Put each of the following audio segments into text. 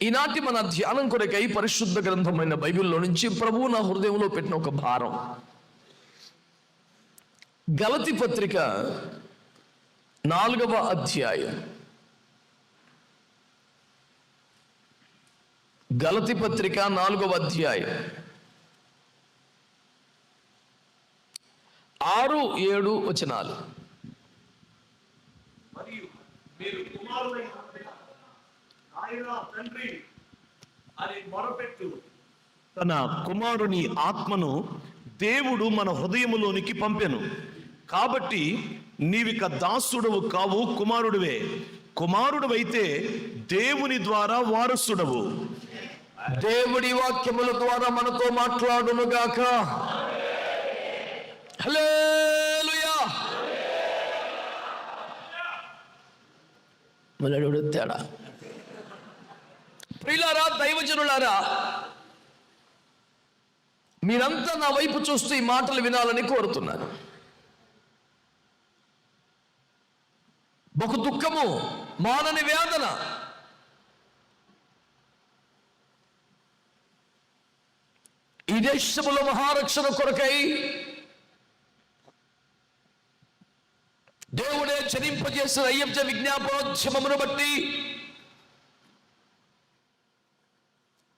ఈనాటి మన ధ్యానం కొరకై పరిశుద్ధ గ్రంథమైన బైబిల్లో నుంచి ప్రభువు నా హృదయంలో పెట్టిన ఒక భారం. గలతీ పత్రిక 4వ అధ్యాయం. గలతీ పత్రిక 4వ అధ్యాయం 6-7 వచనాలు. మరియు మీరు కుమారులైన ఆయన తండ్రి అని మొరపెట్టు. తన కుమారుని ఆత్మను దేవుడు మన హృదయములోనికి పంపెను. కాబట్టి నీవిక దాసుడవు కావు, కుమారుడివే. కుమారుడివైతే దేవుని ద్వారా వారసుడవు. దేవుడి వాక్యముల ద్వారా మనతో మాట్లాడును గాక. హల్లెలూయా. మొదలు తేడా. ప్రియులారా, దైవజనులారా, మీరంతా నా వైపు చూస్తూ ఈ మాటలు వినాలని కోరుతున్నాను. బహు దుఃఖము, మానని వేదన, ఈ దేశములో మహారక్షణ కొరకై దేవుడే జనింపజేసిన అయ్యప్ప విజ్ఞాపనోద్యమమును బట్టి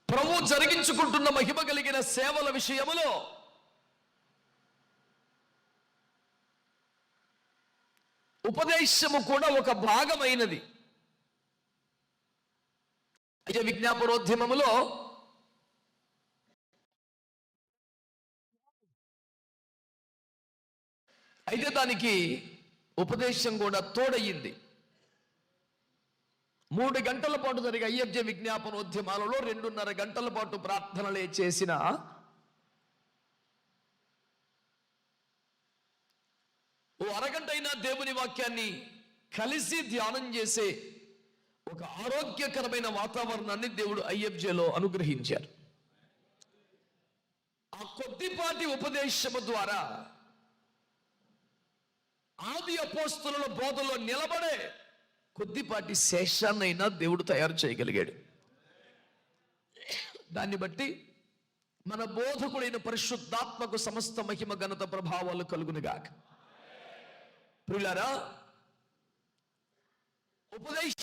ప్రభు జరిగించుకుంటున్న మహిమ కలిగిన సేవల విషయములో ఉపదేశము కూడా ఒక భాగమైనది. అయితే విజ్ఞాపనోద్యమములో అయితే దానికి ఉపదేశం కూడా తోడయ్యింది. 3 గంటల పాటు జరిగే అయ్యప్ప విజ్ఞాపనోద్యమాలలో 2.5 గంటల పాటు ప్రార్థనలే చేసిన ఓ అరగంట అయినా దేవుని వాక్యాన్ని కలిసి ధ్యానం చేసే ఒక ఆరోగ్యకరమైన వాతావరణాన్ని దేవుడు అయ్యప్పలో అనుగ్రహించారు. ఆ కొద్దిపాటి ఉపదేశము ద్వారా ఆది అపోస్తలుల బోధలో నిలబడే కొద్దిపాటి శేషాన్నైనా దేవుడు తయారు చేయగలిగాడు. దాన్ని బట్టి మన బోధకుడైన పరిశుద్ధాత్మకు సమస్త మహిమ ఘనత ప్రభావాలు కలుగునుగాక. ప్రియులారా, ఉపదేశ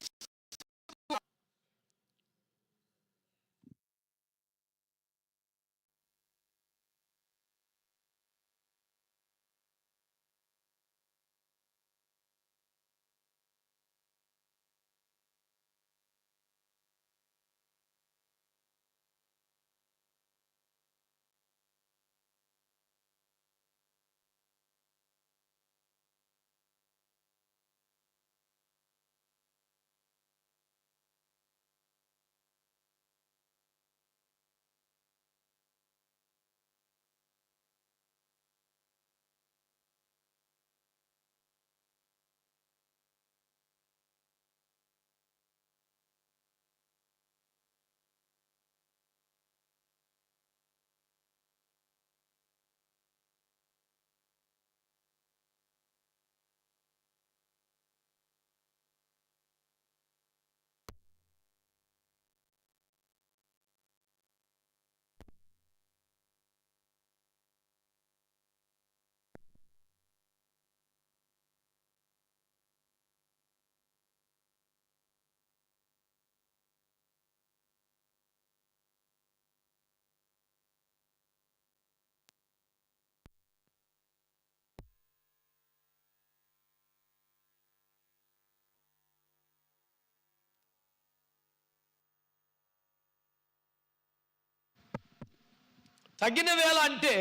తగిన వేళ అంటే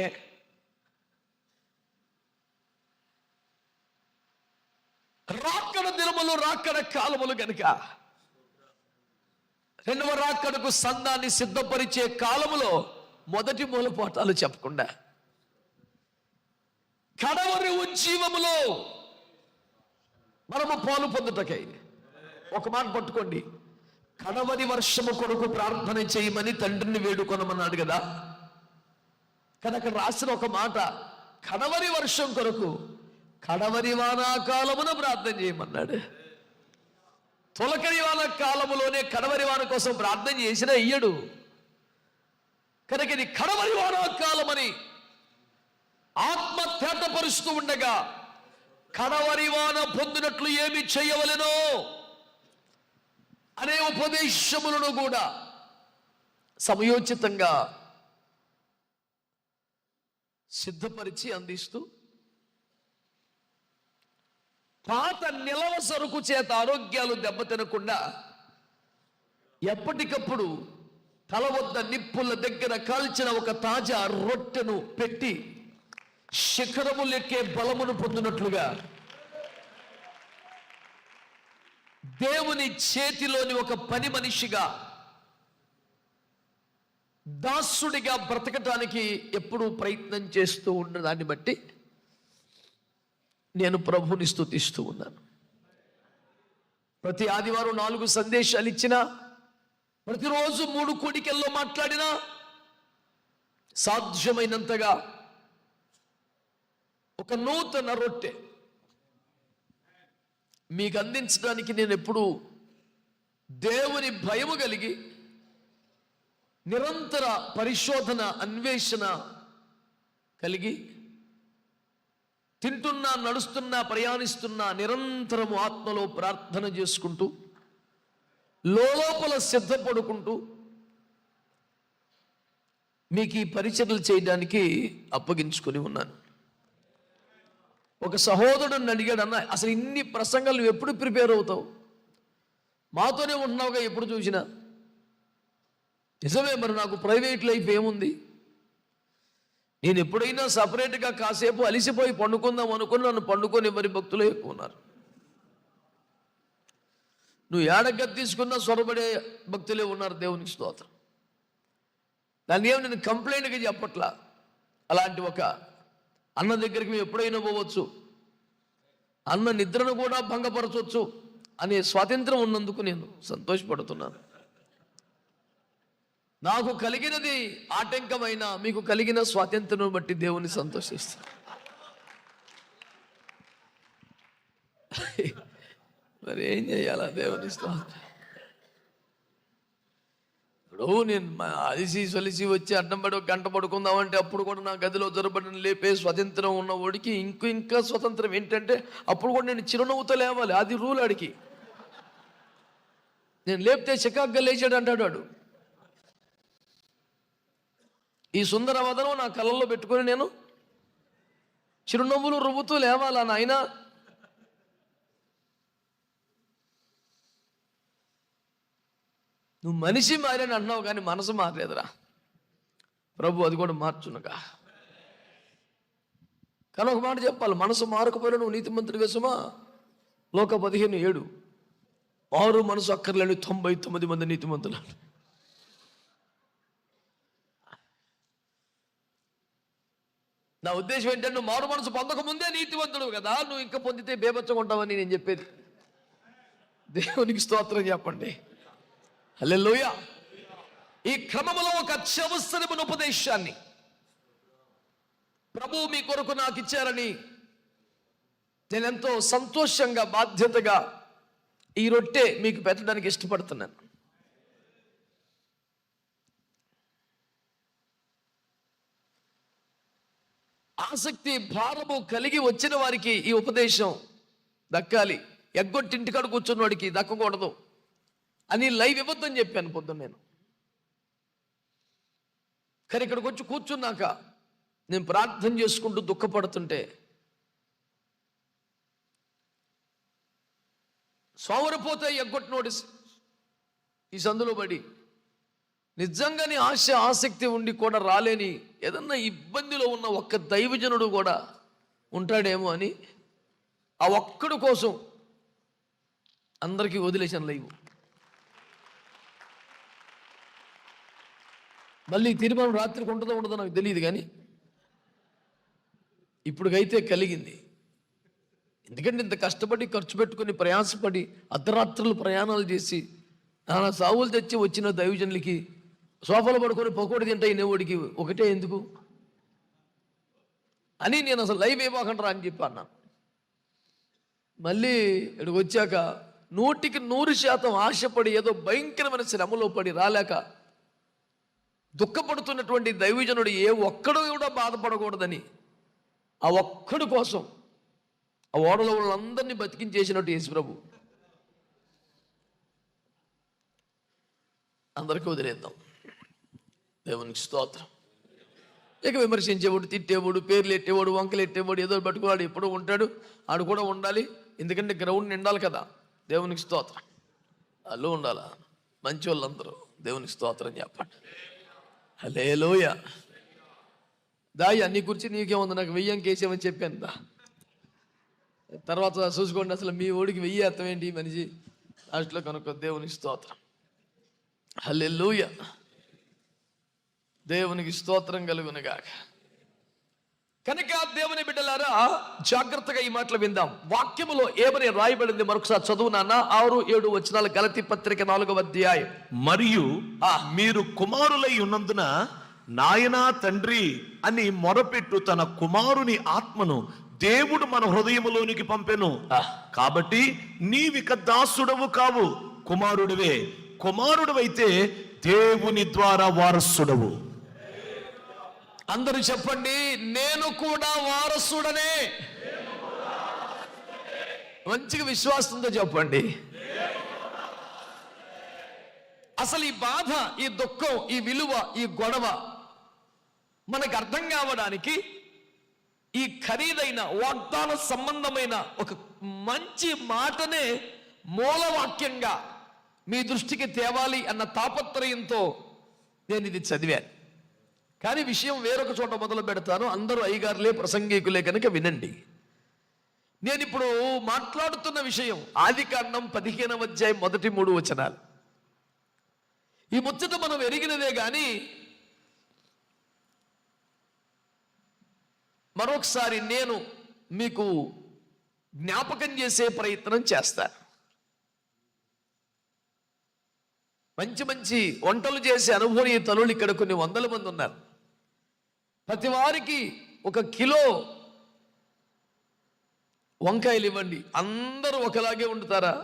రాకడ దినములు, రాకడ కాలములు గనుక 2వ రాకడకు సందాన్ని సిద్ధపరిచే కాలములో మొదటి మూలపాఠాలు చెప్పకుండా కడవరి ఉజ్జీవములో మనము పాలు పొందుటకై ఒక మాట పట్టుకోండి. కడవరి వర్షము కొరకు ప్రార్థన చేయమని తండ్రిని వేడుకొనమన్నాడు కదా. కానీ అక్కడ రాసిన ఒక మాట, కడవరి వర్షం కొరకు కడవరి వానాకాలమున ప్రార్థన చేయమన్నాడు. తొలకరి వాన కాలములోనే కడవరి వాన కోసం ప్రార్థన చేసినా ఇయ్యడు. కనుక ఇది కడవరి వాన కాలమని ఆత్మ తేటపరుస్తూ ఉండగా కడవరి వాన పొందినట్లు ఏమి చేయవలెనో అనే ఉపదేశములను కూడా సమయోచితంగా సిద్ధపరిచి అందిస్తూ పాత నిలవ సరుకు చేత ఆరోగ్యాలు దెబ్బతినకుండా ఎప్పటికప్పుడు తల వద్ద నిప్పుల దగ్గర కాల్చిన ఒక తాజా రొట్టెను పెట్టి శిఖరములెక్కే బలమును పొందినట్లుగా దేవుని చేతిలోని ఒక పని మనిషిగా దాసుడిగా బ్రతకటానికి ఎప్పుడూ ప్రయత్నం చేస్తూ ఉన్న దాన్ని బట్టి నేను ప్రభుని స్తుతిస్తూ ఉన్నాను. ప్రతి ఆదివారం 4 సందేశాలు ఇచ్చినా, ప్రతిరోజు 3 కోడికల్లో మాట్లాడినా, సాధ్యమైనంతగా ఒక నూతన రొట్టె మీకు అందించడానికి నేను ఎప్పుడూ దేవుని భయము కలిగి నిరంతర పరిశోధన అన్వేషణ కలిగి తింటున్నా, నడుస్తున్నా, ప్రయాణిస్తున్నా నిరంతరము ఆత్మలో ప్రార్థన చేసుకుంటూ లోపల సిద్ధపడుకుంటూ మీకు ఈ పరిచర్యలు చేయడానికి అప్పగించుకొని ఉన్నాను. ఒక సహోదరుడు అడిగాడు, అన్న అసలు ఇన్ని ప్రసంగాలు నువ్వు ఎప్పుడు ప్రిపేర్ అవుతావు? మాతోనే ఉంటున్నావుగా ఎప్పుడు చూసినా. నిజమే, మరి నాకు ప్రైవేట్ లైఫ్ ఏముంది? నేను ఎప్పుడైనా సపరేట్గా కాసేపు అలిసిపోయి పండుకుందాం అనుకుని నన్ను పండుకొని ఎవరి భక్తులు ఎక్కువ ఉన్నారు. నువ్వు ఏడగ్గ తీసుకున్నా స్వరపడే భక్తులే ఉన్నారు. దేవునికి స్తోత్రం. దాన్ని ఏమి నేను కంప్లైంట్గా చెప్పట్లా. అలాంటి ఒక అన్న దగ్గరికి మేము ఎప్పుడైనా పోవచ్చు, అన్న నిద్రను కూడా భంగపరచవచ్చు అనే స్వాతంత్రం ఉన్నందుకు నేను సంతోషపడుతున్నాను. నాకు కలిగినది ఆటంకమైన మీకు కలిగిన స్వాతంత్రం బట్టి దేవుని సంతోషిస్తాను. మరి ఏం చేయాలా దేవుని స్తోత్రం. ఇప్పుడు నేను అలిసి సొలిసి వచ్చి అడ్డం పడి ఒక గంట పడుకుందామంటే అప్పుడు కూడా నా గదిలో జొరబడిన లేపే స్వతంత్రం ఉన్న వాడికి ఇంకా స్వతంత్రం ఏంటంటే అప్పుడు కూడా నేను చిరునవ్వుతో లేవాలి. అది రూల్ ఆడికి. నేను లేపితే చికాగ్గా లేచాడు అంటాడు వాడు. ఈ సుందర వదనం నా కళ్ళల్లో పెట్టుకొని నేను చిరునవ్వులు రువ్వుతూ లేవాలా నాయనా? నువ్వు మనిషి మారని అంటున్నావు కానీ మనసు మారలేదురా ప్రభు. అది కూడా మార్చునుగా. కానీ ఒక మాట చెప్పాలి, మనసు మారకపోయినా నువ్వు నీతిమంతుడి వేసమా? లోక 15:7 మారు మనసు అక్కర్లేని 99 మంది నీతిమంతులు. నా ఉద్దేశం ఏంటంటే నువ్వు మారు మనసు పొందకముందే నీతివంతుడు కదా, నువ్వు ఇంకా పొందితే బేబచ్చకుంటావని నేను చెప్పేది. దేవునికి స్తోత్రం చెప్పండి. హల్లెలూయా. ఈ క్రమములో ఒక అత్యవసరమైన ఉపదేశాన్ని ప్రభువు మీ కొరకు నాకు ఇచ్చారని నేను ఎంతో సంతోషంగా బాధ్యతగా ఈ రొట్టె మీకు పెట్టడానికి ఇష్టపడుతున్నాను. ఆసక్తి భారము కలిగి వచ్చిన వారికి ఈ ఉపదేశం దక్కాలి. ఎగ్గొట్టి ఇంటికాడ కూర్చున్న వాడికి దక్కకూడదు అని లైవ్ ఇవ్వద్దని చెప్పాను పొద్దున్న నేను. కానీ ఇక్కడికి వచ్చి కూర్చున్నాక నేను ప్రార్థన చేసుకుంటూ దుఃఖపడుతుంటే సోమరిపోతే ఎగ్గొట్టినోడి ఈ సందులో పడి నిజంగానే ఆశ ఆసక్తి ఉండి కూడా రాలేని ఏదన్నా ఇబ్బందిలో ఉన్న ఒక్క దైవజనుడు కూడా ఉంటాడేమో అని ఆ ఒక్కడి కోసం అందరికీ వదిలేశాను లైవ్. మళ్ళీ తీర్మానం రాత్రికి ఉంటుందో ఉండదో నాకు తెలియదు, కానీ ఇప్పుడుకైతే కలిగింది. ఎందుకంటే ఇంత కష్టపడి ఖర్చు పెట్టుకుని ప్రయాసపడి అర్ధరాత్రులు ప్రయాణాలు చేసి నానా సావులు తెచ్చి వచ్చిన దైవజనులకి సోఫాలో పడుకొని పకోడి తింటా ఇనేవాడికి ఒకటే ఎందుకు అని నేను అసలు లైవ్ ఇవ్వకుండా అని చెప్పి అన్నాను. మళ్ళీ ఇక్కడికి వచ్చాక 100% ఆశపడి ఏదో భయంకరమైన శ్రమలో పడి రాలేక దుఃఖపడుతున్నటువంటి దైవజనుడు ఏ ఒక్కడు కూడా బాధపడకూడదని ఆ ఒక్కడి కోసం ఆ ఓడలో వాళ్ళందరినీ బతికించేసినట్టు యేసుప్రభు. అందరికీ వదిలేద్దాం. దేవునికి స్తోత్రం. ఇక విమర్శించేవాడు, తిట్టేవాడు, పేర్లు ఎట్టేవాడు, వంకలు ఎట్టేవాడు, ఏదో పట్టుకున్నాడు ఎప్పుడూ ఉంటాడు. ఆడు కూడా ఉండాలి, ఎందుకంటే గ్రౌండ్ నిండాలి కదా. దేవునికి స్తోత్రం. అల్లు ఉండాలా మంచి వాళ్ళందరూ. దేవునికి స్తోత్రం చెప్పండి. హల్లెలూయా. దాయి అన్ని గురించి నీకేముంది, నాకు 1000 కేసేమని చెప్పాను దా. తర్వాత చూసుకోండి, అసలు మీ ఓడికి 1000 అర్థం ఏంటి మనిషి లాస్ట్లో కనుక్కో. దేవునికి స్తోత్రం. హల్లెలూయా. దేవునికి స్తోత్రం కలుగునుగాక. కనుక దేవుని బిడ్డలారా, జాగ్రత్తగా ఈ మాటలు విందాం. వాక్యములో ఏమని రాయబడింది మరొకసారి చదువు నాన్న. 6-7 వచనాలు, గలతీ పత్రిక 4వ అధ్యాయం. మరియు మీరు కుమారులై ఉన్నందున నాయనా తండ్రి అని మొరపెట్టు తన కుమారుని ఆత్మను దేవుడు మన హృదయములోనికి పంపెను. కాబట్టి నీవిక దాసుడవు కావు, కుమారుడివే. కుమారుడివైతే దేవుని ద్వారా వారసుడవు. అందరూ చెప్పండి, నేను కూడా వారసుడనే. మంచిగా విశ్వాసంతో చెప్పండి. అసలు ఈ బాధ, ఈ దుఃఖం, ఈ విలువ, ఈ గొడవ మనకు అర్థం కావడానికి ఈ ఖరీదైన వాగ్దాన సంబంధమైన ఒక మంచి మాటనే మూలవాక్యంగా మీ దృష్టికి తేవాలి అన్న తాపత్రయంతో నేను ఇది చదివాను. కానీ విషయం వేరొక చోట మొదలు పెడతాను. అందరూ అయ్యగారులే, ప్రసంగికులే కనుక వినండి. నేను ఇప్పుడు మాట్లాడుతున్న విషయం ఆదికాండం 15వ అధ్యాయం మొదటి 3 వచనాలు. ఈ ముచ్చట మనం ఎరిగినదే కానీ మరొకసారి నేను మీకు జ్ఞాపకం చేసే ప్రయత్నం చేస్తాను. మంచి మంచి వంటలు చేసే అనుభవీ తల్లులు ఇక్కడ కొన్ని 100 మంది ఉన్నారు. ప్రతి వారికి 1 కిలో వంకాయలు ఇవ్వండి. అందరూ ఒకలాగే వండుతారా?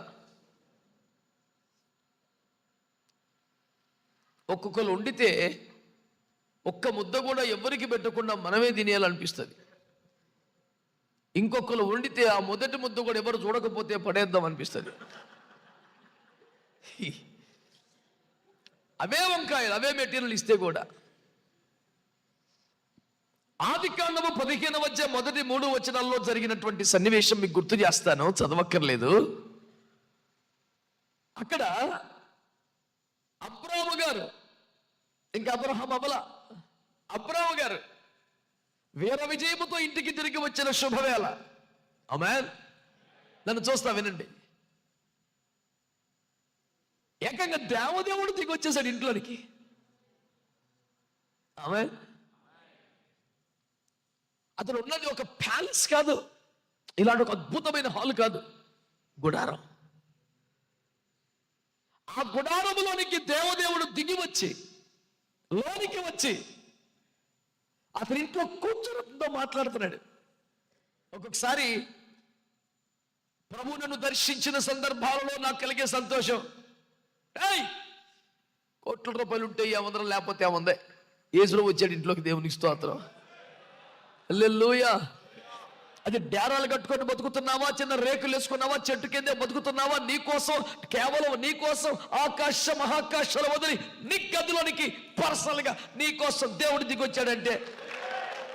ఒక్కొక్కరు వండితే 1 ముద్ద కూడా ఎవరికి పెట్టకుండా మనమే తినేయాలనిపిస్తుంది. ఇంకొకరు వండితే ఆ మొదటి ముద్ద కూడా ఎవరు చూడకపోతే పడేద్దాం అనిపిస్తుంది. అవే వంకాయలు, అవే మెటీరియల్ ఇస్తే కూడా. ఆదికాండము 15వ అధ్యాయం మొదటి 3 వచనాల్లో జరిగినటువంటి సన్నివేశం మీకు గుర్తు చేస్తాను, చదవక్కర్లేదు. అక్కడ అబ్రాము గారు, ఇంకా అబ్రహాం అబల, అబ్రాము గారు వీర విజయముతో ఇంటికి తిరిగి వచ్చిన శుభవేళ. ఆమేన్. నన్ను చూస్తా వినండి. ఏకంగా దేవదేవుడు దిగి వచ్చేసాడు ఇంట్లోనికి. ఆమేన్. అతను ఉన్నది ఒక ప్యాలెస్ కాదు, ఇలాంటి ఒక అద్భుతమైన హాల్ కాదు, గుడారం. ఆ గుడారములోనికి దేవదేవుడు దిగి వచ్చి లోనికి వచ్చి అతని ఇంట్లో కూర్చోతో మాట్లాడుతున్నాడు. ఒక్కొక్కసారి ప్రభు నన్ను దర్శించిన సందర్భాలలో నాకు కలిగే సంతోషం, కోట్ల రూపాయలు ఉంటే ఏమందరం, లేకపోతే ఏముంది. యేసు వచ్చాడు ఇంట్లోకి. దేవునికి స్తోత్రం. హల్లెలూయా. అది డేరాలు కట్టుకొని బతుకుతున్నావా, చిన్న రేకులు వేసుకున్నావా, చెట్టు కిందే బతుకుతున్నావా, నీకోసం, కేవలం నీకోసం ఆకాశ మహాకాశాలు వదిలి నీ గదిలోనికి పర్సనల్ గా నీకోసం దేవుడు దిగొచ్చాడంటే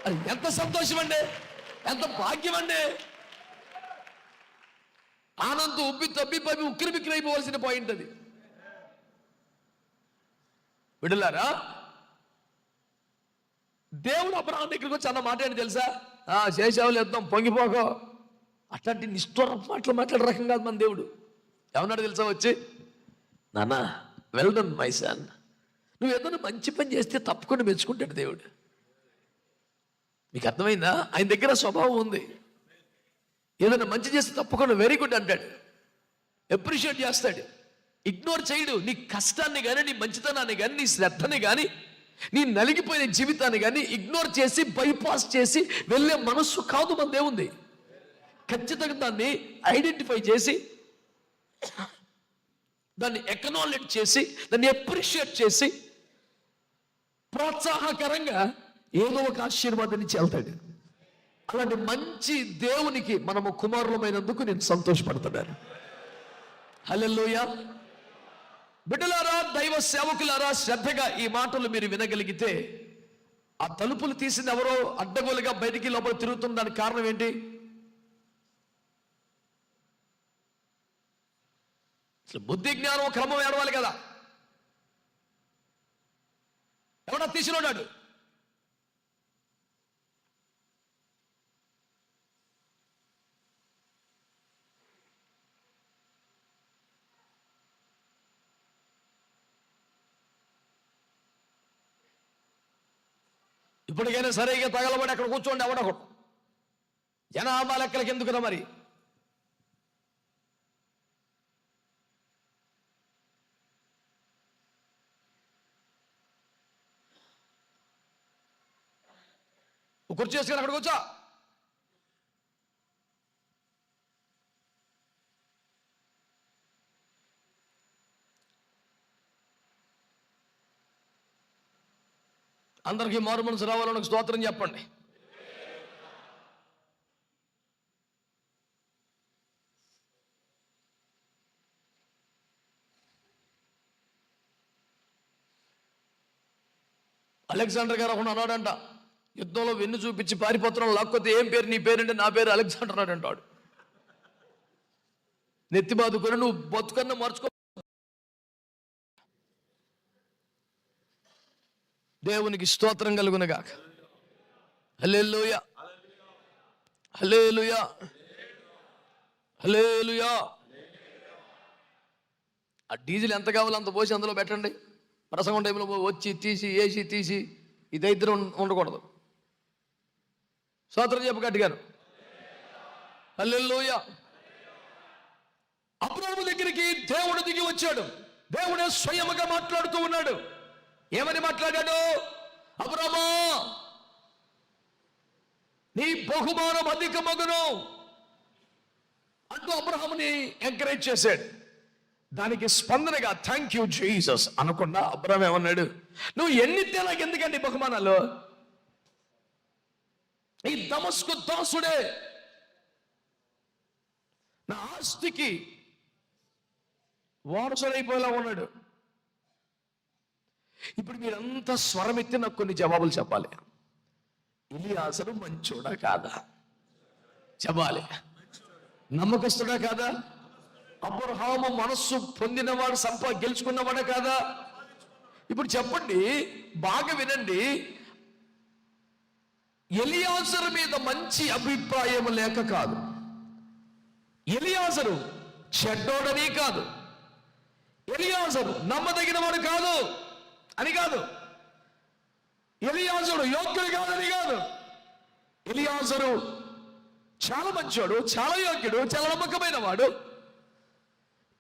అది ఎంత సంతోషం అండి, ఎంత భాగ్యం అండి. ఆనందం ఉబ్బి తబ్బి పబ్బి ఉక్కిరి బిక్కిరి అయిపోవలసిన పాయింట్ అది. విడలారా, దేవుడు అబ్రహాం దగ్గరికి వచ్చి అన్న మాట ఏంటి తెలుసా? శేషావులు ఎద్దాం, పొంగిపోకో. అట్లాంటి నిష్ఠూర మాటలు మాట్లాడే రకం కాదు మన దేవుడు. ఏమన్నాడు తెలుసా? వచ్చి, నాన్న వెల్ డన్ మై సన్, నువ్వు ఏదైనా మంచి పని చేస్తే తప్పకుండా మెచ్చుకుంటాడు దేవుడు. మీకు అర్థమైందా? ఆయన దగ్గర స్వభావం ఉంది. ఏదైనా మంచి చేస్తే తప్పకుండా వెరీ గుడ్ అంటాడు, అప్రిషియేట్ చేస్తాడు, ఇగ్నోర్ చేయడు. నీ కష్టాన్ని కానీ, నీ మంచితనాన్ని కానీ, నీ శ్రద్ధని కానీ, నీ నలిగిపోయిన జీవితాన్ని కానీ ఇగ్నోర్ చేసి బైపాస్ చేసి వెళ్ళే మనస్సు కాదు మన దేవుంది. ఖచ్చితంగా దాన్ని ఐడెంటిఫై చేసి దాన్ని ఎక్నాలెడ్జ్ చేసి, దాన్ని అప్రిషియేట్ చేసి, ప్రోత్సాహకరంగా ఏదో ఒక ఆశీర్వాదాన్ని చెల్తాడు. అలాంటి మంచి దేవునికి మనము కుమారులమైనందుకు నేను సంతోషపడుతున్నాను. హల్లెలూయా. బిడ్డలారా, దైవ సేవకులారా, శ్రద్ధగా ఈ మాటలు మీరు వినగలిగితే, ఆ తలుపులు తీసింది ఎవరో అడ్డగోలుగా బయటికి లోపల తిరుగుతున్న దానికి కారణం ఏంటి? బుద్ధి జ్ఞానం క్రమం ఏడవాలి కదా. ఎవడా తీసినోడాడు? ఇప్పటికైనా సరిగా తగలబడి అక్కడ కూర్చోండి. ఎవడొకడు జనాభా లెక్కలకి ఎందుకురా మరి? కుర్చీ చేసుకుని అక్కడ కూర్చో. అందరికీ మారు మనసు రావాలని ఒక స్తోత్రం చెప్పండి. అలెగ్జాండర్ గారు ఒకడు అన్నాడంట, యుద్ధంలో వెన్ను చూపించి పారిపోతున్నాం, లేకపోతే ఏం పేరు నీ పేరంటే నా పేరు అలెగ్జాండర్ అంటాడు. నెత్తి బాదుకొని నువ్వు బతుకన్నా మార్చుకో. దేవునికి స్తోత్రం కలుగునుగాక. హల్లెలూయా, హల్లెలూయా, హల్లెలూయా. ఆ డీజిల్ ఎంత కావాలో అంత పోసి అందులో పెట్టండి. ప్రసంగం టైంలో వచ్చి తీసి వేసి తీసి ఈ దరిద్రం ఉండకూడదు. స్తోత్రం చెప్పు గట్టిగాను. హల్లెలూయా. అబ్రాహాము దగ్గరికి దేవుడు దిగి వచ్చాడు. దేవుడే స్వయముగా మాట్లాడుతూ ఉన్నాడు. ఏమని మాట్లాడాడు? అబ్రాహామా, నీ బహుమానం అధికమగును అంటూ అబ్రాహాముని ఎంకరేజ్ చేశాడు. దానికి స్పందనగా థ్యాంక్ యూ జీసస్ అనకుండా అబ్రాహాము ఏమన్నాడు? నువ్వు ఎన్నితే నాకు ఎందుకండి బహుమానాలు? ఈ దమస్కు దాసుడే నా ఆస్తికి వారసుడైపోయేలా ఉన్నాడు. ఇప్పుడు మీరంతా స్వరమెత్తి నాకు కొన్ని జవాబులు చెప్పాలి. ఎలియాజరు మంచోడా కాదా? చెప్పాలి. నమ్మకస్తుడా కాదా? అబ్రహాము మనస్సు పొందినవాడు, గెలుచుకున్నవాడా కాదా? ఇప్పుడు చెప్పండి, బాగా వినండి. ఎలియాజరు మీద మంచి అభిప్రాయం లేక కాదు, ఎలియాజరు చెడ్డోడని కాదు, ఎలియాజరు నమ్మదగినవాడు కాదు అని కాదు, ఎలియాజరు యోగ్యుడు కాదని కాదు. ఎలియాజరు చాలా మంచోడు, చాలా యోగ్యుడు, చాలా నమ్మకమైన వాడు.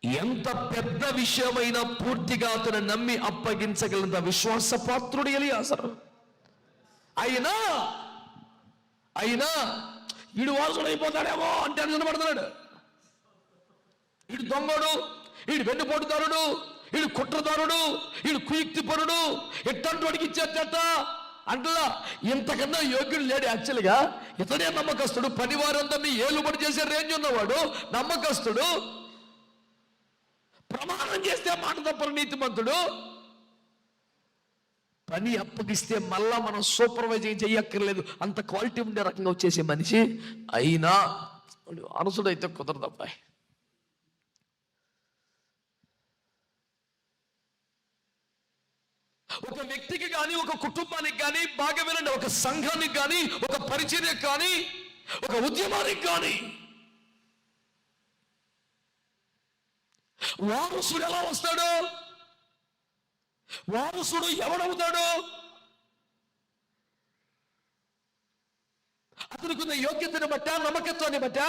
ఎంత పెద్ద విషయమైనా పూర్తిగా అతను నమ్మి అప్పగించగలిగిన విశ్వాసపాత్రుడు ఎలియాజరు. అయినా వీడు వారసుడు అయిపోతాడేమో అంటే నిలబడుతున్నాడు. వీడు దొంగడు, వీడు వెన్నుపోటుదారుడు, వీడు కుట్రదారుడు, వీడు కుయుక్తిపరుడు, ఎట్టంటూ వాడికి ఇచ్చేట అంటలా. ఇంతకన్నా యోగ్యుడు లేడు. యాక్చువల్గా ఇతడే నమ్మకస్తుడు. పనివారందరినీ ఏలుబడి చేసే రేంజ్ ఉన్నవాడు నమ్మకస్తుడు. ప్రమాణం చేస్తే మాట తప్పని నీతిమంతుడు. పని అప్పగిస్తే మళ్ళా మనం సూపర్వైజింగ్ చెయ్యక్కర్లేదు, అంత క్వాలిటీ ఉండే రకంగా వచ్చేసే మనిషి. అయినా అనసుడైతే కుదరదు అబ్బాయి. ఒక వ్యక్తికి కానీ, ఒక కుటుంబానికి కానీ, బాగా వినండి, ఒక సంఘానికి కానీ, ఒక పరిచర్యకు కానీ, ఒక ఉద్యమానికి కానీ వారసుడు ఎలా వస్తాడు? వారసుడు ఎవడవుతాడు? అతనుకున్న యోగ్యతను బట్టా, నమ్మకత్వాన్ని బట్టా?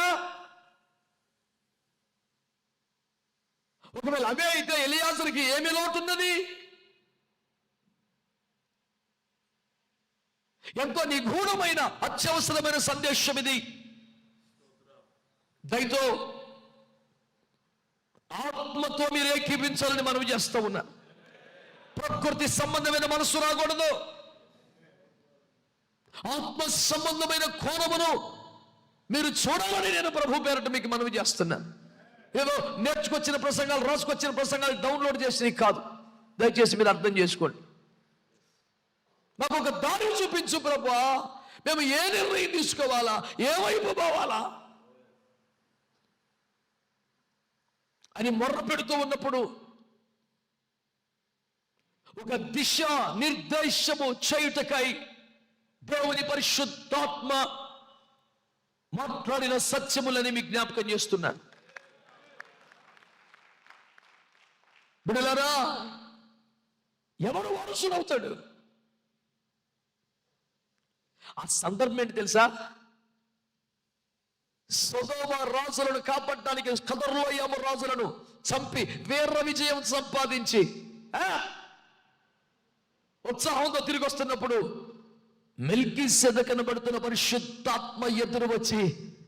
ఒకవేళ అవే అయితే ఎలియాజరుకి ఏమి లోటున్నది? ఎంతో నిగూఢమైన అత్యవసరమైన సందేశం ఇది. దయతో ఆత్మతో మీరు ఏకీపించాలని మనవి చేస్తూ ఉన్నా. ప్రకృతి సంబంధమైన మనస్సు రాకూడదు. ఆత్మ సంబంధమైన కోణమును మీరు చూడాలని నేను ప్రభు పేరట మీకు మనవి చేస్తున్నాను. ఏదో నేర్చుకొచ్చిన ప్రసంగాలు, రాసుకొచ్చిన ప్రసంగాలు డౌన్లోడ్ చేసినవి కాదు. దయచేసి మీరు అర్థం చేసుకోండి. మాకు ఒక దారి చూపించు ప్రభువా, మేము ఏ నిర్ణయం తీసుకోవాలా, ఏ వైపు పోవాలా అని మొర్ర పెడుతూ ఉన్నప్పుడు ఒక దిశ నిర్దేశము చేయుటకై దేవుని పరిశుద్ధాత్మ మాట్లాడిన సత్యములని మీకు జ్ఞాపకం చేస్తున్నాను. బిడ్డలారా, ఎవడు వారసుడవుతాడు? ఆ సందర్భం ఏంటి తెలుసా? సొదొమ రాజులను కాపాడడానికి కదొర్లాయోమ రాజులను చంపి వీర విజయం సంపాదించి ఉత్సాహంతో తిరిగి వస్తున్నప్పుడు మెల్కీసెదెకు కనబడుతున్న పరిశుద్ధాత్మ ఎదురు వచ్చి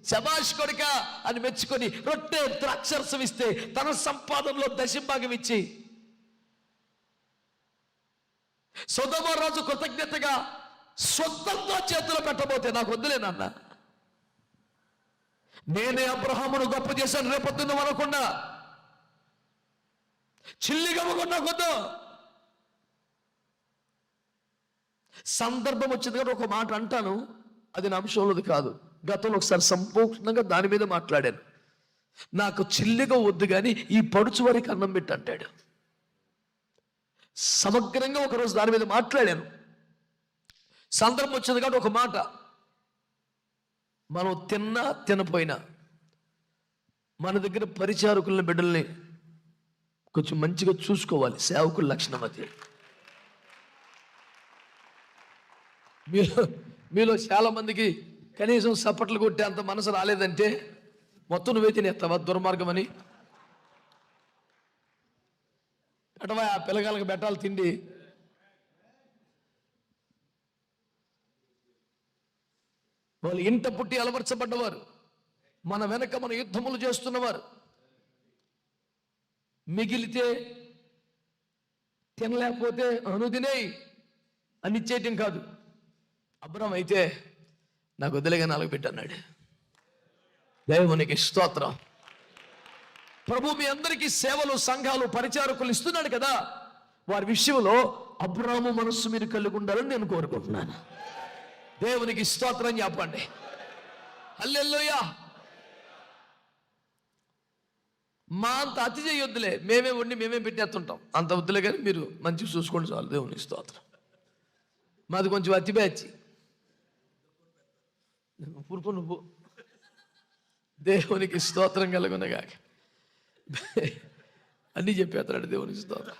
శబాష్ కొడుక అని మెచ్చుకొని రొట్టె ద్రాక్షరసం ఇస్తే తన సంపాదనలో దశంభాగం ఇచ్చి సొదొమ రాజు కృతజ్ఞతగా సొంతంగా చేతులు పెట్టబోతే నాకు వద్దులేనన్న, నేనే అబ్రహామును గొప్ప చేశాను రేపొద్దున అనకుండా చిల్లిగమ్మకుండా కొద్దు. సందర్భం వచ్చింది కానీ ఒక మాట అంటాను, అది నా అంశంలోది కాదు. గతంలో ఒకసారి సంపూర్ణంగా దాని మీద మాట్లాడాను. నాకు చిల్లిగా వద్దు కానీ ఈ పడుచు వారికి అన్నం పెట్టి అంటాడు. సమగ్రంగా ఒకరోజు దాని మీద మాట్లాడాను. సందర్భం వచ్చింది కాబట్టి ఒక మాట, మనం తిన్నా తినపోయినా మన దగ్గర పరిచారకుల బిడ్డల్ని కొంచెం మంచిగా చూసుకోవాలి. సేవకుల లక్షణం అది. మీలో చాలా మందికి కనీసం సపట్లు కొట్టే అంత మనసు రాలేదంటే మొత్తం నువ్వే తినేస్తావా దుర్మార్గం అని. అటవా ఆ పిల్లగాళ్ళకి పెట్టాలి తిండి. వాళ్ళు ఇంట పుట్టి అలవర్చబడ్డవారు, మన వెనక మన యుద్ధములు చేస్తున్నవారు. మిగిలితే తినలేకపోతే అనుదినేయి అని ఇచ్చేయటం కాదు. అబ్రహాం అయితే నాకు వదిలేగా నాలుగు పెట్టన్నాడు. దేవునికి స్తోత్రం. ప్రభు మీ అందరికీ సేవలు, సంఘాలు, పరిచారకులు ఇస్తున్నాడు కదా, వారి విషయంలో అబ్రహాము మనస్సు మీరు కలిగి ఉండాలని నేను కోరుకుంటున్నాను. దేవునికి స్తోత్రం చెప్పండి. హల్లెలూయా. మా అంత అతి చేయొద్దులే, మేమే వండి మేమే పెట్టేస్తుంటాం. అంత వద్దులే కానీ మీరు మంచిగా చూసుకోండి చాలు. దేవునికి స్తోత్రం. మాది కొంచెం అతి బ్యాచ్. ఊరుకో నువ్వు. దేవునికి స్తోత్రం కలుగునగా అన్నీ చెప్పేస్తాడు. దేవునికి స్తోత్రం.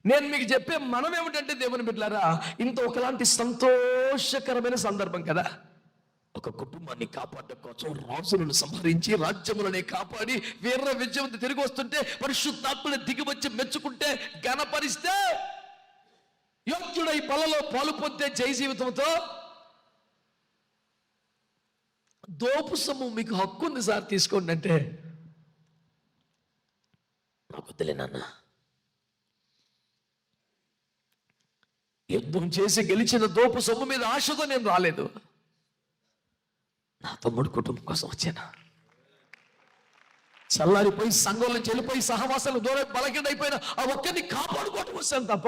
నేను మీకు చెప్పే మనం ఏమిటంటే దేవుని బిడ్డలారా, ఇంత ఒకలాంటి సంతోషకరమైన సందర్భం కదా. ఒక కుటుంబాన్ని కాపాడడం కోసం రాజులను సంహరించి రాజ్యములని కాపాడి వీర విజయంతో తిరిగి వస్తుంటే పరిశుద్ధాత్మని దిగి వచ్చి మెచ్చుకుంటే ఘనపరిస్తే యోగ్యుడై బలలో పాలు పొందే జయ జీవితంతో దోపు సొమ్ము మీకు హక్కు ఉంది సార్ తీసుకోండి అంటే నాకు వద్దులే నాన్న. యుద్ధం చేసి గెలిచిన దోపు సొమ్ము మీద ఆశతో నేను రాలేదు. నా తమ్ముడు కుటుంబం కోసం వచ్చాను. చల్లారిపోయి సంఘంలో చెల్లిపోయి సహవాసాలు దూరం బలహీనైపోయిన ఆ ఒక్కరిని కాపాడుకోవటం వచ్చాను తప్ప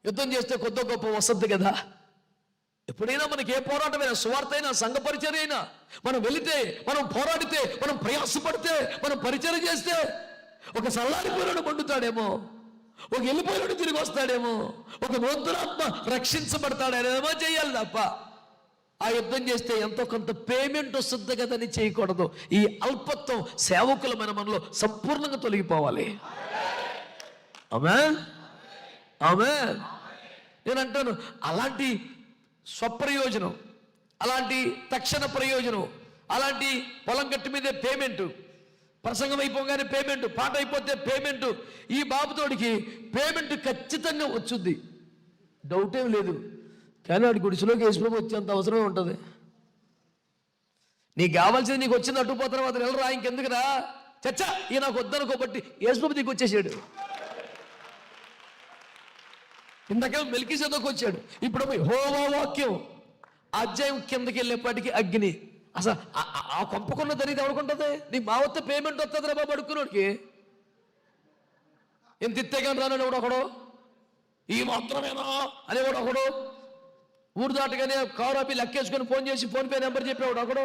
యుద్ధం చేస్తే కొద్ది గొప్ప వసద్దు కదా. ఎప్పుడైనా మనకి ఏ పోరాటమైనా, సువార్త అయినా, సంఘ పరిచర్య అయినా, మనం వెళితే, మనం పోరాడితే, మనం ప్రయాసపడితే, మనం పరిచర్య చేస్తే ఒక చల్లారిపోయినాడు మండుతాడేమో, ఒక వెళ్ళిపోయినాడు తిరిగి వస్తాడేమో, ఒక నూతనాత్మ రక్షించబడతాడేమో చేయాలి తప్ప ఆ యుద్ధం చేస్తే ఎంతో కొంత పేమెంట్ వస్తుంది కదని చేయకూడదు. ఈ అల్పత్వం సేవకులమైన మనలో సంపూర్ణంగా తొలగిపోవాలి. ఆమేన్, ఆమేన్. నేను అంటాను, అలాంటి స్వప్రయోజనం, అలాంటి తక్షణ ప్రయోజనం, అలాంటి పొలం గట్టి మీదే పేమెంట్, ప్రసంగం అయిపోగానే పేమెంట్, పాట అయిపోతే పేమెంట్, ఈ బాబుతోడికి పేమెంట్ ఖచ్చితంగా వచ్చుద్ది, డౌట్ ఏం లేదు. కానీ వాడి గుడిసెలోకి వేసిపోయి వచ్చేంత అవసరమే ఉంటుంది. నీకు కావాల్సింది నీకు వచ్చింది అట్టుపోతారు, అతను వెళ్ళరా ఇంకెందుకురా చచ్చా ఈ నాకు వద్దనుకోబట్టి యేసుప్రభు దిగి వచ్చేసాడు. ఇంతకేమో మెల్కీసెదెకు వచ్చాడు, ఇప్పుడు యెహోవా వాక్యం అధ్యాయం కిందకి వెళ్ళేపాటికి అగ్ని. అసలు ఆ కొంపకున్న దరిది ఎవడుకుంటుంది? నీ మా వస్తే పేమెంట్ వస్తుంది రా బాబు అడుక్కున్నోడికి. ఎంత ఇత్తేగాని రాను ఒకడు, ఈ మాత్రమేనా అనేవాడు ఒకడు, ఊరు దాటగానే కారు ఆపి లెక్కేసుకొని ఫోన్ చేసి ఫోన్ పే నెంబర్ చెప్పేవాడు ఒకడు.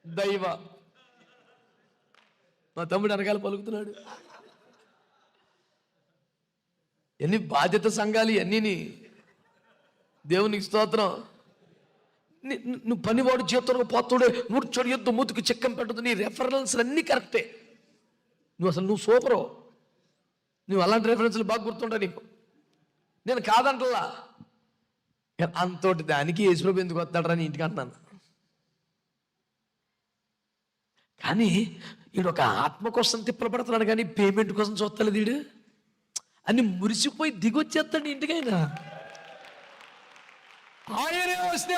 దైవ మా తమ్ముడు వెనకాల పలుకుతున్నాడు. ఎన్ని బాధ్యత సంఘాలు అన్నీ. దేవునికి స్తోత్రం. నువ్వు పనివాడు చేతులకు పోతుడే మూర్చోడు ఎద్దు మూతికి చిక్కం పెట్టదు, నీ రెఫరెన్స్ అన్నీ కరెక్టే. నువ్వు సూపరు, నువ్వు అలాంటి రెఫరెన్స్లు బాగా గుర్తుంటా నీకు. నేను కాదంటలా, అంతోటి దానికి యేసుప్రభు ఎందుకు వస్తాడరా నీ ఇంటికి అంటున్నాను. కానీ వీడు ఒక ఆత్మ కోసం తిప్పలు పడుతున్నాడు కానీ పేమెంట్ కోసం చూస్తలేదు. వీడు అన్ని మురిసిపోయి దిగొచ్చేస్తాడు ఇంటికైనా. ఆయనే వస్తే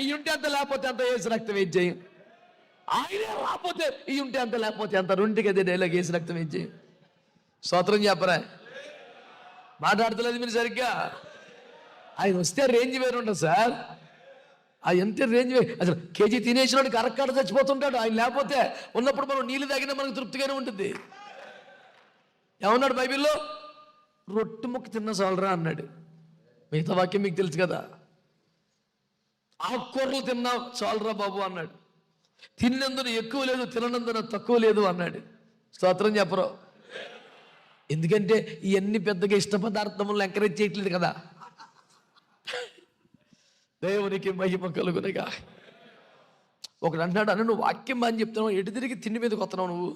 ఈ ఉంటే అంత లేకపోతే అంత వేసి రక్తం ఏం చేయం. ఆయనే రాకపోతే ఈ ఉంటే అంత లేకపోతే అంత. రెండుకి అదే డైలాగ్, వేసి రక్తం ఏం చేయం. స్తోత్రం చెప్పరా? మాట్లాడతలేదు మీరు సరిగ్గా. ఆయన వస్తే రేంజ్ వేరు ఉండదు సార్. ఆ ఎంత రేంజ్ అసలు కేజీ తినేసినోడికి అరక్కాడ చచ్చిపోతుంటాడు. ఆయన లేకపోతే ఉన్నప్పుడు మనం నీళ్ళు తాగినా మనకు తృప్తిగానే ఉంటుంది. ఏమన్నాడు బైబిల్లో? రొట్టె ముక్క తిన్న చాలరా అన్నాడు. మిగతా వాక్యం మీకు తెలుసు కదా. ఆకుకూరలు తిన్నా చాలరా బాబు అన్నాడు. తిన్నందున ఎక్కువ లేదు, తిననందున తక్కువ లేదు అన్నాడు. స్తోత్రం చెప్పరు? ఎందుకంటే ఇవన్నీ పెద్దగా ఇష్ట పదార్థములను ఎంకరేజ్ చేయట్లేదు కదా. దేవునికి మహిమ కలుగునగా. ఒకడు అంటున్నాడు, అన్న నువ్వు వాక్యం అని చెప్తున్నావు, ఎటు తిరిగి తిండి మీదకి వస్తున్నావు నువ్వు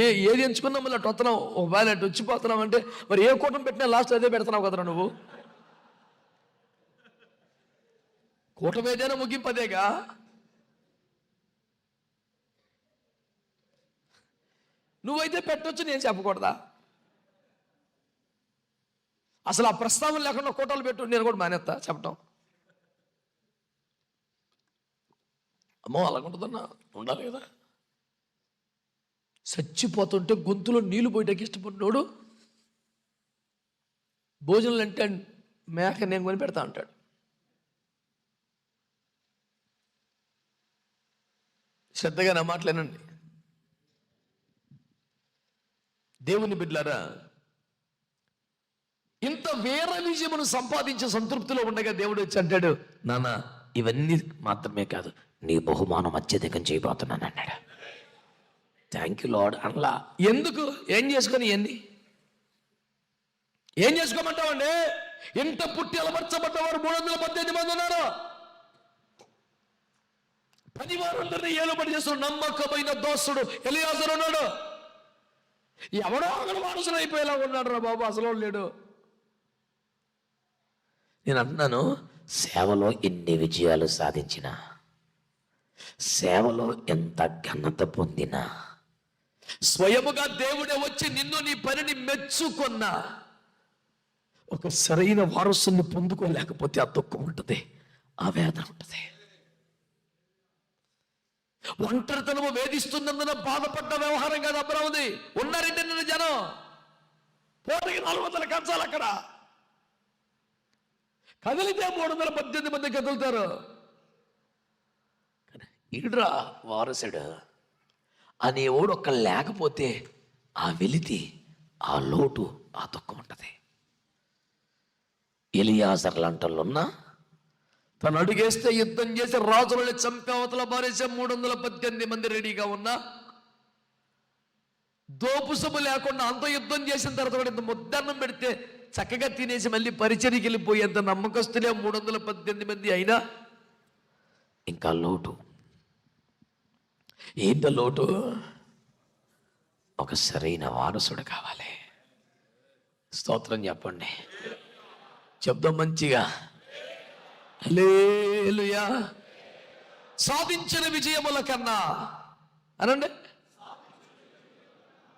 ఏది ఎంచుకున్నావు మళ్ళీ అటు వస్తున్నావు. ఒకవేళ అటు వచ్చిపోతున్నావు అంటే మరి ఏ కూటమి పెట్టినా లాస్ట్ అదే పెడుతున్నావు కదరా నువ్వు. కూటమి ఏదైనా ముగింపు అదేగా. నువ్వైతే పెట్టొచ్చు, నేను చెప్పకూడదా? అసలు ఆ ప్రస్తావన లేకుండా కూటలు పెట్టు, నేను కూడా మానేస్తా చెప్పటం. అమ్మో అలాగుంటుందన్నా, ఉండాలి కదా. చచ్చిపోతుంటే గొంతులో నీళ్లు పోయటానికి ఇష్టపడినోడు భోజనాలు అంటే మేక నేను కొని పెడతా అంటాడు. శ్రద్ధగా నా మాటలేనండి. దేవుని బిడ్డలారా, ఇంత వేర విజయమును సంపాదించే సంతృప్తిలో ఉండగా దేవుడు వచ్చి అంటాడు, నాన్న ఇవన్నీ మాత్రమే కాదు, నీ బహుమానం అత్యధికం చేయబోతున్నాను అన్నాడు. థ్యాంక్ యూ లార్డ్ అనలా. ఎందుకు? ఏం చేసుకొని ఇవన్నీ ఏం చేసుకోమంటావండి? ఇంత పుట్టి అలవర్చబడ్డవారు 318 మంది ఉన్నారు. 10 వారందరినీ ఏలుబడి చేస్తున్న నమ్మకమైన దోస్తుడు ఎలియాజరు ఉన్నాడు. ఎవడో అక్కడ వారసులు అయిపోయేలా ఉన్నాడు రా బాబు, అసలు లేడు. నేను అంటున్నాను, సేవలో ఎన్ని విజయాలు సాధించినా, సేవలో ఎంత ఘనత పొందినా, స్వయముగా దేవుడే వచ్చి నిన్ను నీ పనిని మెచ్చుకున్నా, ఒక సరైన వారసుని పొందుకోలేకపోతే ఆ దుఃఖం ఉంటుంది, ఆ వేదన ఉంటుంది. ఒంటరితనము వేధిస్తున్నందున బాధపడ్డ వ్యవహారం కాదు అమరావతి. ఉన్నారంటే నిన్ను జనం పోటీకి 400 కంచాలు అక్కడ కదిలితే 318 మంది కదులుతారు. ఈడ్రా వారసుడు అనేవాడు ఒక్క లేకపోతే ఆ వెలితి, ఆ లోటు, ఆ దుఃఖం ఉంటుంది. ఎలియాజర్ లాంటోళ్ళున్నా తను అడుగేస్తే యుద్ధం చేసి రాజులని చంపే అవతల బారేసే 318 మంది రెడీగా ఉన్నా, దోపుసము లేకుండా అంత యుద్ధం చేసిన తర్వాత కూడా ఇంత ముద్దన్నం పెడితే చక్కగా తినేసి మళ్ళీ పరిచర్యకి వెళ్ళిపోయేంత నమ్మకస్తులే 318 మంది అయినా ఇంకా లోటు. ఏంటో లోటు? ఒక సరైన వారసుడు కావాలి. స్తోత్రం చెప్పండి, చెప్దాం మంచిగా. హల్లెలూయా. సాధించిన విజయముల కన్నా అనండి,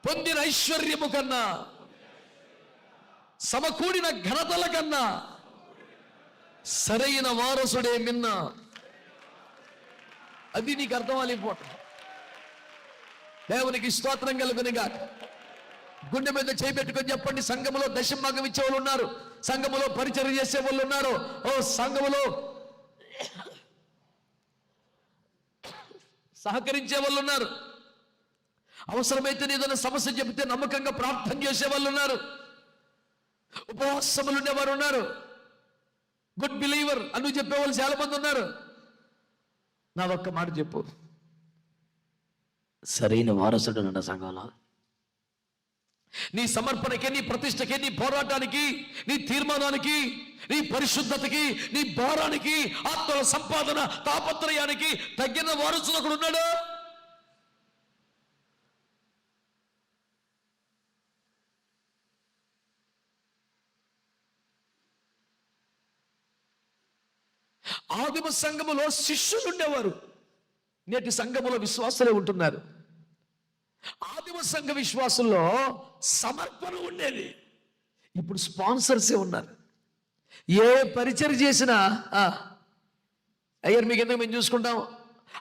పొందిన ఐశ్వర్యము కన్నా, సమకూడిన ఘనతల కన్నా సరైన వారసుడే మిన్న. అది నీకు అర్థం అవ్వలేకపోతుంది. దేవునికి స్తోత్రం కలుగునుగా. గుండె మీద చేపెట్టుకొని చెప్పండి, సంఘములో దశమభాగం ఇచ్చే వాళ్ళు ఉన్నారు, సంఘములో పరిచర్య చేసే వాళ్ళు ఉన్నారు, ఓ సంఘములో సహకరించే వాళ్ళు ఉన్నారు, అవసరమైతే ఏదైనా సమస్య చెబితే నమ్మకంగా ప్రార్థన చేసే వాళ్ళు ఉన్నారు, ఉపవాసములు ఉండేవారు ఉన్నారు, గుడ్ బిలీవర్ అని చెప్పేవాళ్ళు చాలా మంది ఉన్నారు. నాదొక్క మాట చెప్పు, సరైన వారసుడు ఉన్న సంఘంలో నీ సమర్పణకి, నీ ప్రతిష్టకి, నీ పోరాటానికి, నీ తీర్మానానికి, నీ పరిశుద్ధతకి, నీ భారానికి, ఆత్మల సంపాదన తాపత్రయానికి తగిన వారసుడు ఒకడు ఉన్నాడు. ఆదిమ సంఘములో శిష్యులు ఉండేవారు, నేటి సంఘములో విశ్వాసులే ఉంటున్నారు. ఆదిమ సంఘ విశ్వాసుల్లో సమర్పణ ఉండేది, ఇప్పుడు స్పాన్సర్సే ఉన్నారు. ఏ పరిచయం చేసినా అయ్యారు మీకు ఎందుకు మేము చూసుకుంటాం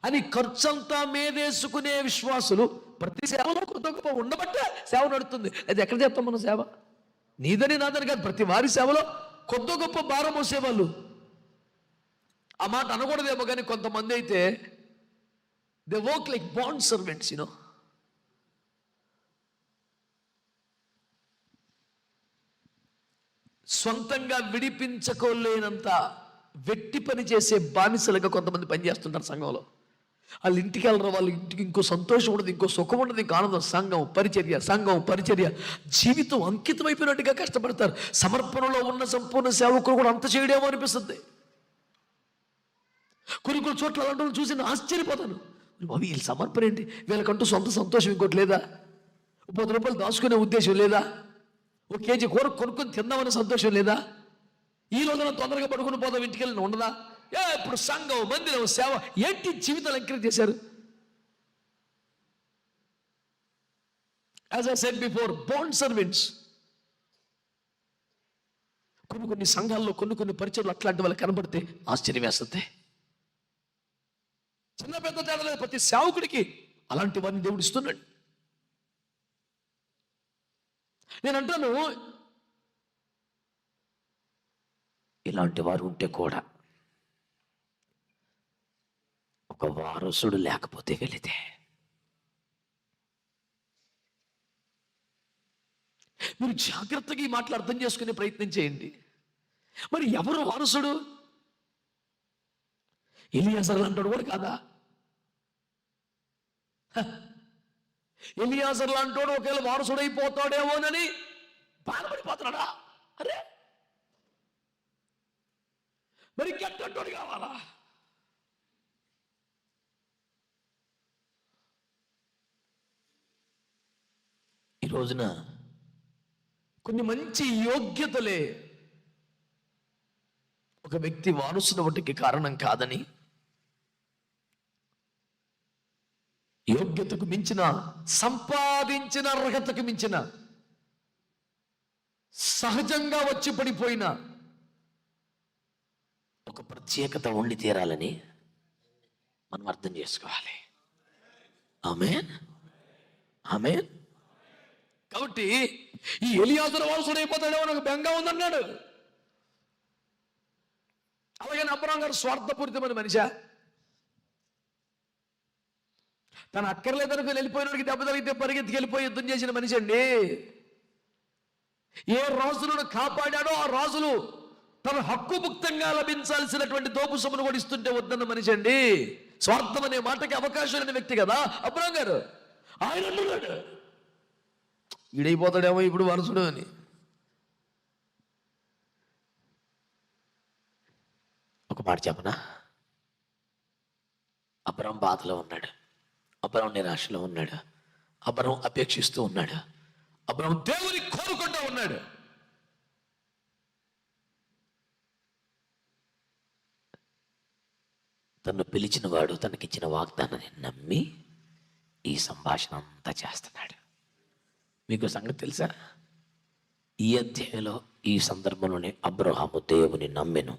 అని ఖర్చంతా మీదేసుకునే విశ్వాసులు ప్రతి సేవలో కొత్త గొప్ప ఉండబట్టే సేవ నడుస్తుంది. అది ఎక్కడ చెప్తాం మనం? సేవ నీదని నాదని కాదు, ప్రతి వారి సేవలో కొత్త గొప్ప భారం మోసేవాళ్ళు. ఆ మాట అనకూడదేమో కానీ కొంతమంది అయితే they work like bond servants, you know. సొంతంగా విడిపించుకోలేనంత వెట్టి పని చేసే బానిసలుగా కొంతమంది పనిచేస్తుంటారు సంఘంలో. వాళ్ళ ఇంటికి వెళ్ళరు, వాళ్ళ ఇంటికి ఇంకో సంతోషం ఉండదు, ఇంకో సుఖం ఉండదు, ఇంకో ఆనందం. సంఘం పరిచర్య జీవితం అంకితమైపోయినట్టుగా కష్టపడతారు. సమర్పణలో ఉన్న సంపూర్ణ సేవకులు కూడా అంత చేయడేమో అనిపిస్తుంది. కొన్ని చోట్ల అలాంటి చూసి నేను ఆశ్చర్యపోతాను. అవి వీళ్ళ సమర్పణ ఏంటి, వీళ్ళకంటూ సొంత సంతోషం ఇంకోటి లేదా, 10 రూపాయలు దాచుకునే ఉద్దేశం లేదా, ఒక కేజీ కూర కొనుక్కొని తిందామనే సంతోషం లేదా, ఈ రోజున తొందరగా పడుకుని పోదాం ఇంటికి వెళ్ళి ఉండదా? ఇప్పుడు సంఘం, మందిరం, సేవ ఏంటి జీవితాలు ఎంకరేజ్ చేశారు. As I said before, bond servants. కొన్ని సంఘాల్లో కొన్ని పరిచయాలు అట్లాంటి వాళ్ళు కనబడితే ఆశ్చర్యం వేస్తుంది. చిన్న పెద్ద తేడా లేదు, ప్రతి సేవకుడికి అలాంటి వారిని దేవుడు ఇస్తున్నాడు. నేను అంటాను, ఇలాంటి వారు ఉంటే కూడా ఒక వారసుడు లేకపోతే వెళితే మీరు జాగ్రత్తగా ఈ మాటలు అర్థం చేసుకునే ప్రయత్నం చేయండి. మరి ఎవరు వారసుడు? ఎలియాజరు అంటాడు కూడా కాదా? ఎలియాజరు అంటాడు ఒకవేళ వారసుడైపోతాడేమోనని బాధపడిపోతున్నాడా? అరే మరి ఇంకెట్టంటోడు కావాలా? ఈ రోజున కొన్ని మంచి యోగ్యతలే ఒక వ్యక్తి వారసుడు ఒకటికి కారణం కాదని, యోగ్యతకు మించిన, సంపాదించిన అర్హతకు మించిన, సహజంగా వచ్చి పడిపోయిన ఒక ప్రత్యేకత ఉండి తీరాలని మనం అర్థం చేసుకోవాలి. ఆమేన్, ఆమేన్. కాబట్టి ఈ ఎలియాజరు వారసుడు అయిపోతాడేమో నాకు బెంగ ఉందన్నాడు. అలాగే అబ్రహాం గారు స్వార్థపూరితమైన మనిషా? తను అక్కర్లేదనుకుని వెళ్ళిపోయినోడికి దెబ్బ తగిలితే పరిగెత్తికి వెళ్ళిపోయి యుద్ధం చేసిన మనిషి అండి. ఏ రాజులను కాపాడాడో ఆ రాజులు తన హక్కుముక్తంగా లభించాల్సినటువంటి దోపు సొమ్మును కూడా ఇస్తుంటే వద్దన్న మనిషి అండి. స్వార్థం అనే మాటకి అవకాశం లేని వ్యక్తి కదా అబ్రహాం గారు. ఆయన అన్నాడు ఈడైపోతాడేమో ఇప్పుడు వారసుడు అని. ఒక మాట చెప్పనా, అబ్రహాం బాధలో ఉన్నాడు, అబ్రహాం నిరాశలో ఉన్నాడు, అబ్రహాం అపేక్షిస్తూ ఉన్నాడు, అబ్రహాం దేవుని కోరుకుంటూ ఉన్నాడు. తను పిలిచిన వాడు తనకిచ్చిన వాగ్దానాన్ని నమ్మి ఈ సంభాషణ అంతా చేస్తున్నాడు. మీకు సంగతి తెలుసా? ఈ అధ్యాయంలో ఈ సందర్భంలోనే అబ్రహాము దేవుని నమ్మెను,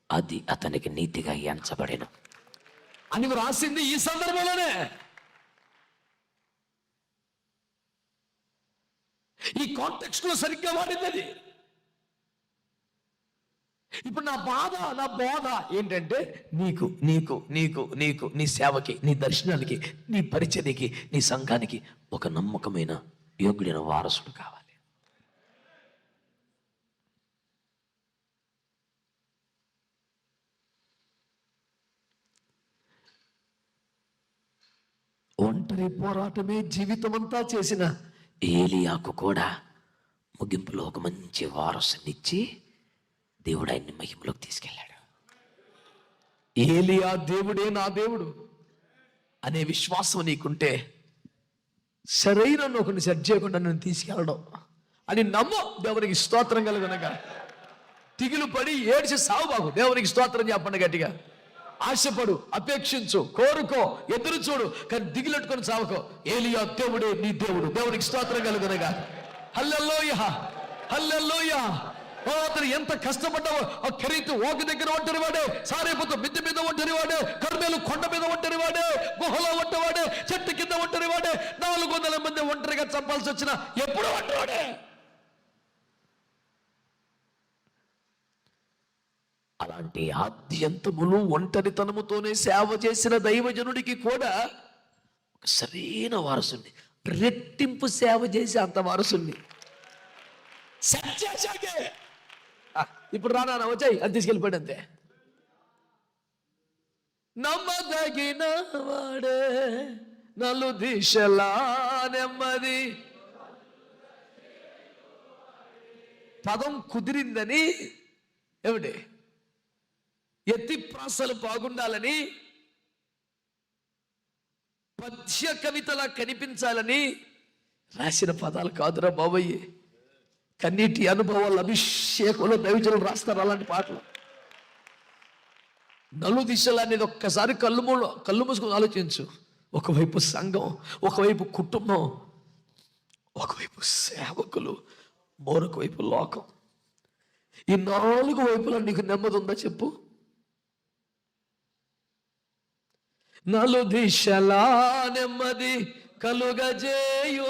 అది అతనికి నీతిగా ఎంచబడెను. అని రాసింది ఈ సందర్భంలోనే. ఈ కాంటెక్స్ట్ లో సరిగ్గా వాడింది అది. ఇప్పుడు నా బాధ, నా బోధ ఏంటంటే నీకు నీకు నీకు నీకు నీ సేవకి, నీ దర్శనానికి, నీ పరిచర్యకి, నీ సంఘానికి ఒక నమ్మకమైన యోగ్యుడైన వారసుడు కావాలి. ఒంటరి పోరాటమే జీవితమంతా చేసిన ఏలియాకు కూడా ముగింపులో ఒక మంచి వారసునిచ్చి దేవుడు ఆయన్ని మహిమలోకి తీసుకెళ్ళాడు. ఏలియా దేవుడే నా దేవుడు అనే విశ్వాసం నీకుంటే సరైన ఒకరిని సెట్ చేయకుండా నన్ను తీసుకెళ్ళడం అని నమ్ము. దేవునికి స్తోత్రం కలుగునగా. తిగులు పడి ఏడ్చి సావు బాగు. దేవునికి స్తోత్రం చెప్పండి గట్టిగా. ఆశపడు, అపేక్షించు, కోరుకో, ఎదురు చూడు, కానీ దిగులెట్టుకొని సావుకో. ఏలియా దేవుడే నీ దేవుడు. దేవునికి స్తోత్రం కలుగునగా. హల్లెలూయా, హల్లెలూయా. అతను ఎంత కష్టపడ్డావో. ఆ కెరీతు ఓక దగ్గర ఒంటరి వాడే, సారేపుతో మిద్దె మీద ఒంటరి వాడే, కర్మేలు కొండ మీద ఒంటరి వాడే, గుహలో ఒంటరివాడే, చెట్టు కింద ఒంటరి వాడే, 400 మంది ఒంటరిగా చంపాల్సి వచ్చిన ఎప్పుడు ఒంటరివాడే. అలాంటి ఆద్యంతములు ఒంటరితనముతోనే సేవ చేసిన దైవజనుడికి కూడా ఒక సరైన వారసుని, రెట్టింపు సేవ చేసే అంత వారసుని సెట్ చేశాకే. ఇప్పుడు రానా వచ్చాయి అది తీసుకెళ్ళిపోయాడు అంతే. నమ్మదగిన వాడే నలు దిశలా నెమ్మది. పదం కుదిరిందని ఏమిటి, ఎత్తి ప్రాసలు బాగుండాలని, పద్య కవితలా కనిపించాలని రాసిన పదాలు కాదురా బాబయ్య. కన్నీటి అనుభవాలు, అభిషేకంలో దైవజనులు రాస్తారు అలాంటి పాటలు. నలు దిశలు అనేది ఒక్కసారి కళ్ళు మూసుకొని ఆలోచించు. ఒకవైపు సంఘం, ఒకవైపు కుటుంబం, ఒకవైపు సేవకులు, మరొక వైపు లోకం. ఈ 4 వైపులా నీకు నెమ్మది ఉందా చెప్పు? నలు దిశలా నెమ్మది కలుగజేయువాడే.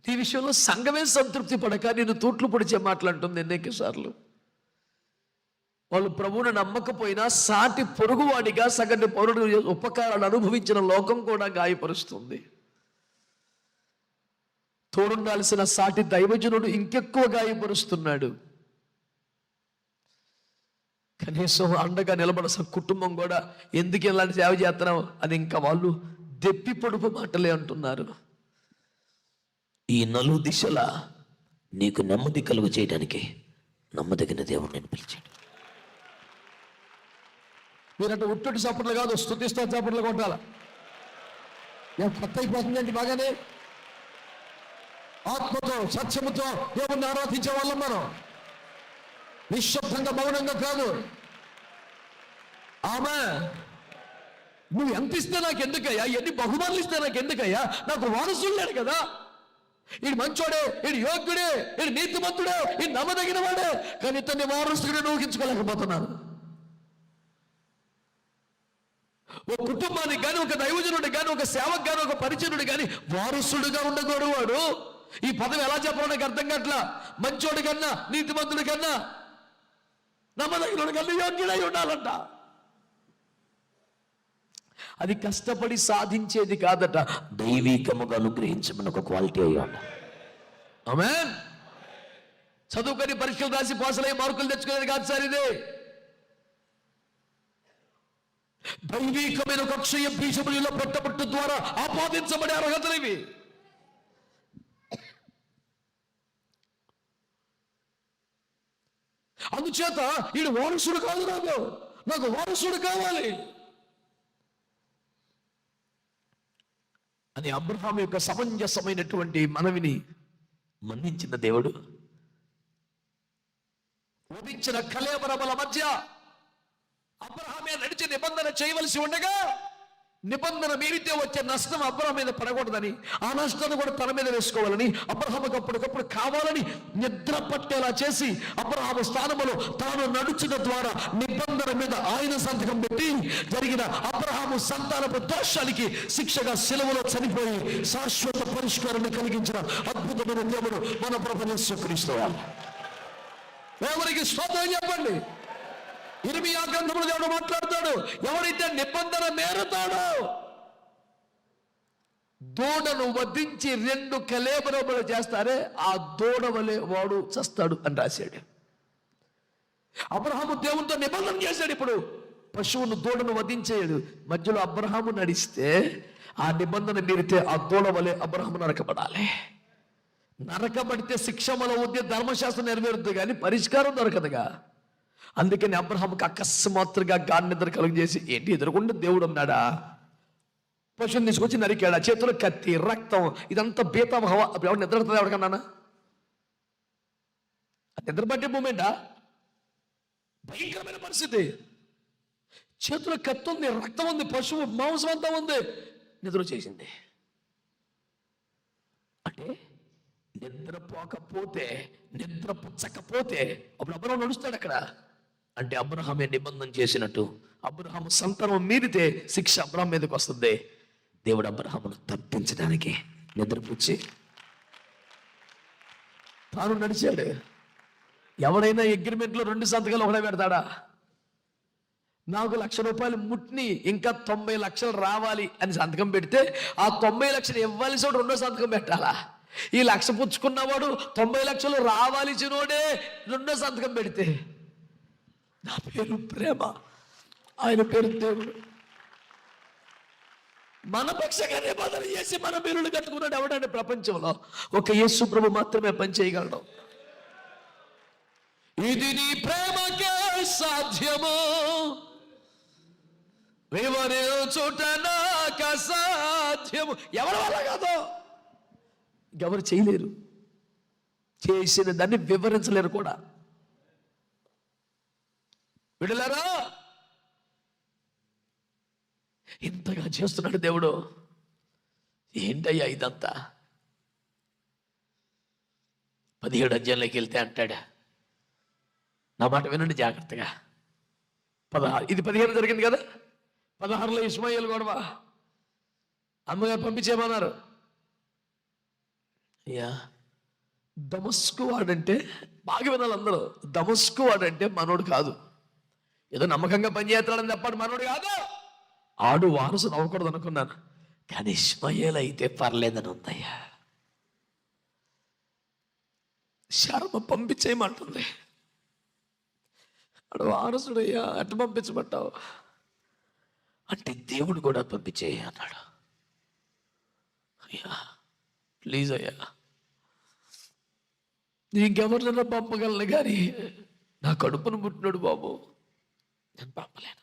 ఈ విషయంలో సంఘమే సంతృప్తి పడక నేను తూట్లు పొడిచే మాట్లాడుతుంది ఎన్నిక సార్లు. వాళ్ళు ప్రభువుని నమ్మకపోయినా సాటి పొరుగువాడిగా సగటు పౌరుడు ఉపకారాలు అనుభవించిన లోకం కూడా గాయపరుస్తుంది. తోడుండాల్సిన సాటి దైవజనుడు ఇంకెక్కువ గాయపరుస్తున్నాడు. కనీసం అండగా నిలబడాల్సిన కుటుంబం కూడా ఎందుకు ఇలాంటి సేవ చేస్తున్నాం అని ఇంకా వాళ్ళు దెప్పి పొడుపు మాటలే అంటున్నారు. ఈ 4 దిశలా నీకు నెమ్మది కలుగు చేయడానికి నమ్మదగిన దేవుడు నేను పిలిచాడు. మీరంటే ఉట్టటి చప్పట్లు కాదు, స్తుతిస్తా చప్పట్లు కొట్టాల. కొత్త అయిపోతుందండి బాగానే. ఆత్మతో సత్యముతో దేవుణ్ణి ఆరాధించే వాళ్ళం మనం. నిశ్శబ్దంగా మౌనంగా కాదు. ఆమె నువ్వు ఎంత ఇస్తే నాకు ఎందుకయ్యా, ఎన్ని బహుమానులు ఇస్తే నాకు ఎందుకయ్యా, నాకు వారసులు లేడు కదా. ఈడు మంచోడే, ఈడు యోగ్యుడే, ఈడు నీతిమంతుడే, ఈడు నమ్మదగిన వాడే, కానీ ఇతన్ని వారసుడిగా ఊహించుకోలేకపోతున్నాను. ఒక కుటుంబానికి కానీ, ఒక దైవజనుడు కానీ, ఒక సేవకు కానీ, ఒక పరిచయుడు కానీ వారసుడుగా ఉండకూడదు వాడు. ఈ పదం ఎలా చెప్పాలో నాకు అర్థం కావట్లా. మంచోడి కన్నా, నీతిమంతుడి కన్నా, నమ్మదగిన కన్నా యోగ్యుడై ఉండాలంట. అది కష్టపడి సాధించేది కాదట, దైవికముగా అనుగ్రహించమని ఒక క్వాలిటీ అయ్యాడు. ఆమేన్. చదువుకొని పరీక్షలు రాసి పాసులై మార్కులు తెచ్చుకునేది కాదు సార్ ఇది. దైవికమైన ఒక అక్షయ బీజములలో పెట్టబట్టు ద్వారా ఆపాదించబడే అర్హతలు ఇవి. అందుచేత ఈడు వారసుడు కాదు, నాకు వారసుడు కావాలి అని అబ్రహాం యొక్క సమంజసమైనటువంటి మనవిని మన్నించిన దేవుడు ఉదించిన కళేబరముల మధ్య అబ్రహామే నడిచి నిబంధన చేయవలసి ఉండగా నిబంధన మీరితే వచ్చే నష్టం అబ్రహాం మీద పడకూడదని, ఆ నష్టాన్ని కూడా తన మీద వేసుకోవాలని, అబ్రహాముకు అప్పటికప్పుడు కావాలని నిద్ర పట్టేలా చేసి అబ్రహాము స్థానములో తాను నడుచుట ద్వారా నిబంధన మీద ఆయన సంతకం పెట్టి జరిగిన అబ్రహాము సంతానపు దోషానికి శిక్షగా సిలువలో చనిపోయి శాశ్వత పరిష్కారాన్ని కలిగించిన అద్భుతమైన దేవుడు మన ప్రభువు యేసు క్రీస్తు. ఎవరికి స్తోత్రం చెప్పండి. ఇర్మియా గ్రంథంలో దేవుడు మాట్లాడతాడు, ఎవరైతే నిబంధన మేరతాడో దూడను వధించి 2 కళేబరములు చేస్తారే ఆ దూడ వలె వాడు చస్తాడు అని రాశాడు. అబ్రహాము దేవునితో నిబంధన చేశాడు. ఇప్పుడు పశువును దూడను వధించేయడు. మధ్యలో అబ్రహాము నడిస్తే ఆ నిబంధన మీరితే ఆ దూడ వలె అబ్రహాము నరకబడాలి. నరకబడితే శిక్ష మొదలవుద్ది, ధర్మశాస్త్రం నెరవేరుద్ది, కానీ పరిష్కారం దొరకదుగా. అందుకని అబ్రహాముకి అకస్మాత్తుగా గాఢ నిద్ర కలుగజేసి, ఏంటి ఎదురుకుండా దేవుడు ఉన్నాడా, పశువుని తీసుకొచ్చి నరికాడా, చేతులు కత్తి, రక్తం, ఇదంతా బీతం హవా. అప్పుడు ఎవరు నిద్ర పడుతుంది ఎవరికన్నా? నిద్ర పట్టే మూమెంటా? భయంకరమైన పరిస్థితి. చేతులు కత్తి ఉంది, రక్తం ఉంది, పశువు మాంసం అంతా ఉంది, నిద్ర చేసింది. అంటే నిద్రపోకపోతే, నిద్ర పుచ్చకపోతే అప్పుడు అబ్రహాం నడుస్తాడు అక్కడ. అంటే అబ్రహామే నిబంధన చేసినట్టు అబ్రహాము సంతానం మీరితే శిక్ష అబ్రహాం మీదకి వస్తుంది. దేవుడు అబ్రహామును తప్పించడానికి నిద్రపుచ్చి తాను నడిచాడు. ఎవడైనా అగ్రిమెంట్లో 2 సంతకాలు ఒకటే పెడతాడా? నాకు ₹1,00,000 ముట్ని ఇంకా 90 లక్షలు రావాలి అని సంతకం పెడితే ఆ 90 లక్షలు ఇవ్వాల్సి 2వ సంతకం పెట్టాలా? ఈ 1,00,000 పుచ్చుకున్నవాడు 90 లక్షలు రావాల్సినోడే 2వ సంతకం పెడితే, నా పేరు ప్రేమ, ఆయన పేరు దేవుడు. మన పక్షంగా నిబంధన చేసి మన పేరులు కట్టుకున్నాడు ఎవడంటే ప్రపంచంలో ఒక యేసు ప్రభు మాత్రమే పని చేయగలడు. ఇది నీ ప్రేమకే సాధ్యము, వివరించుట నాకు అసాధ్యము. ఎవరి వల్ల కాదు, ఎవరు చేయలేరు, చేసిన దాన్ని వివరించలేరు కూడా. విడలారా, ఇంతగా చేస్తున్నాడు దేవుడు. ఏంటయ్యా ఇదంతా? 17 అధ్యాయంలోకి వెళ్తే అంటాడు, నా మాట వినండి జాగ్రత్తగా. 16 ఇది 15 జరిగింది కదా. 16లో ఇష్మాయేలు గొడవ, అమ్మగారు పంపించేమన్నారు. అయ్యా, దమస్కు వాడంటే బాగా వినాలి అందరూ. దమస్కు వాడంటే మనోడు కాదు, ఏదో నమ్మకంగా పనిచేస్తాడని తప్పడు, మనోడు కాదు. ఆడు వారసు నవ్వకూడదు అనుకున్నాను, కానీ ఇష్మాయేలు అయితే పర్లేదని ఉందయ్యా. శర్మ పంపించేయమంటుంది. ఆడు వారసుడయ్యా, అటు పంపించమంటావు అంటే దేవుడు కూడా పంపించేయ అన్నాడు. అయ్యా ప్లీజ్ అయ్యా, ఇంకెవరినైనా పంపగలను, కానీ నా కడుపును పుట్టినాడు బాబు, నేను పంపలేను.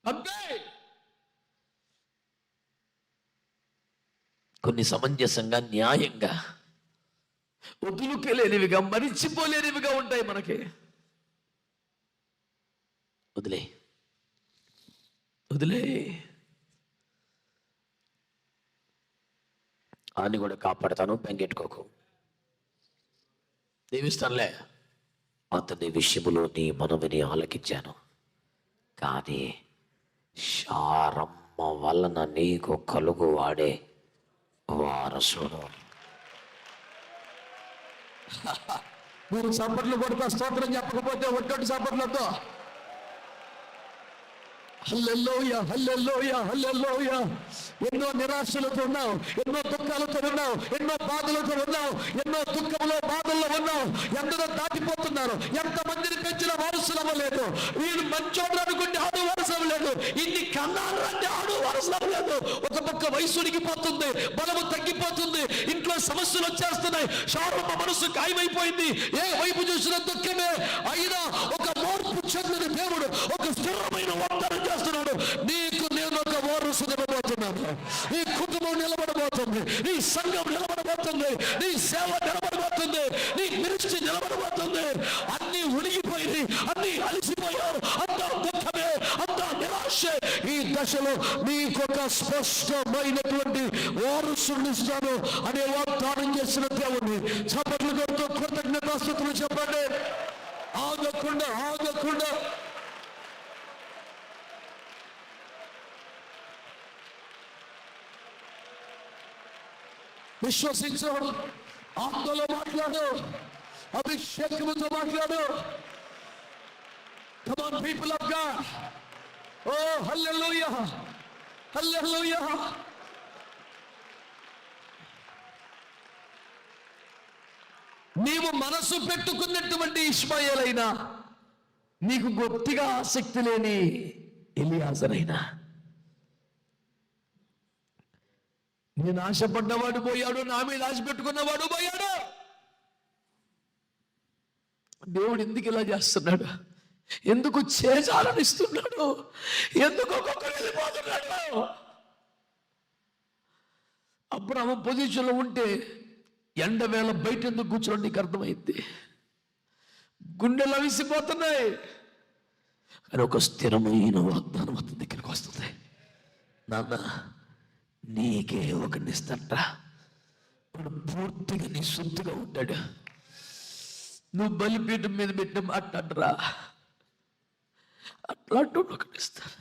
అంతే. కొన్ని సమంజసంగా, న్యాయంగా, వదులుకోలేనివిగా, మరిచిపోలేనివిగా ఉంటాయి మనకి. వదిలే వదిలే అని కూడా కాపాడతాను, బెంగెట్టుకోకు, దీవిస్తానులే. అతని విషయములో నీ మనవిని ఆలకించాను, కానీ శారమ్మ వలన నీకు కలుగు వాడే వారసుడు. మీరు చప్పట్లు కొడుతా స్తోత్రం చెప్పకపోతే ఒట్టొట్టి చప్పట్లతో హల్లెలూయా హల్లెలూయా హల్లెలూయా. ఎన్నో నిరాశలతో ఉన్నావు, ఎన్నో దుఃఖాలతో ఉన్నావు, ఎన్నో బాధలతో ఉన్నావు, ఎన్నో దుఃఖంలో బాధల్లో ఉన్నావు. ఎందరో దాటిపోతున్నారు, ఎంతమందిని పెంచిన వారసులు అవ్వలేదు. వీడు మంచోడు అనుకుంటే ఆడు వారసు అవ్వలేదు, ఇన్ని కన్నాలు అంటే ఆడు వారసు అవ్వలేదు. ఒక పక్క వయసు ఉడికిపోతుంది, బలము తగ్గిపోతుంది, ఇంట్లో సమస్యలు వచ్చేస్తున్నాయి, శారమ్మ మనసు గాయమైపోయింది, ఏ వైపు చూసిన దుఃఖమే. అయినా ఒక మార్పు చెందిన దేవుడు ఒక స్థిరమైన వాగ్దానం చేస్తున్నాడు. నీకు నేను ఒక వారసు నిలబడుతున్నాను, నీ కుటుంబం నిలబడబోతుంది, నీ సంఘం నిలబడబోతుంది, నీ సేవ నిలబడబోతుంది, నీ మినిస్ట్రీ నిలబడబోతుంది. అన్ని ఉడిగిపోయి, అన్ని అలసిపోయారు, అంతా దుఃఖమే, అంతా నిరాశ. ఈ దశలో నీకొక స్పష్టమైనటువంటి వారసుని ఇస్తాను అనే వాగ్దానం చేసిన దేవుణ్ణి చప్పట్లు కొడుతూ కృతజ్ఞతాస్తుతులు చెప్పండి. ఆగకుండా విశ్వసించాడు. ఆత్మలో మాట్లాడు, అభిషేకముతో మాట్లాడు. Come on, people of God. Oh, hallelujah. Hallelujah. నీవు మనసు పెట్టుకున్నటువంటి ఇష్మాయేలైనా, నీకు గొప్పగా ఆసక్తి లేని ఎలియాజరైనా, నేను ఆశపడ్డవాడు పోయాడు, నా మీద ఆశ పెట్టుకున్నవాడు పోయాడు. దేవుడు ఎందుకు ఇలా చేస్తున్నాడు? ఎందుకు చేజాలనిస్తున్నాడు? ఎందుకు ఒక్కొక్కరు వెళ్ళిపోతున్నాడు? అబ్రాహాము పొజిషన్లో ఉంటే ఎండవేళ బయట ఎందుకు కూర్చోండి నీకు అర్థమైంది. గుండెలు అవిసిపోతున్నాయి. కానీ ఒక స్థిరమైన వాగ్దానం అతని దగ్గరికి వస్తుంది. నాన్న, నీకే ఒకరిని ఇస్తాట, వాడు పూర్తిగా నీ సొంతగా ఉంటాడు. నువ్వు బలిపీఠం మీద పెట్టిన మాట్లాడరా, అట్లాంటి ఒకటి ఇస్తాను.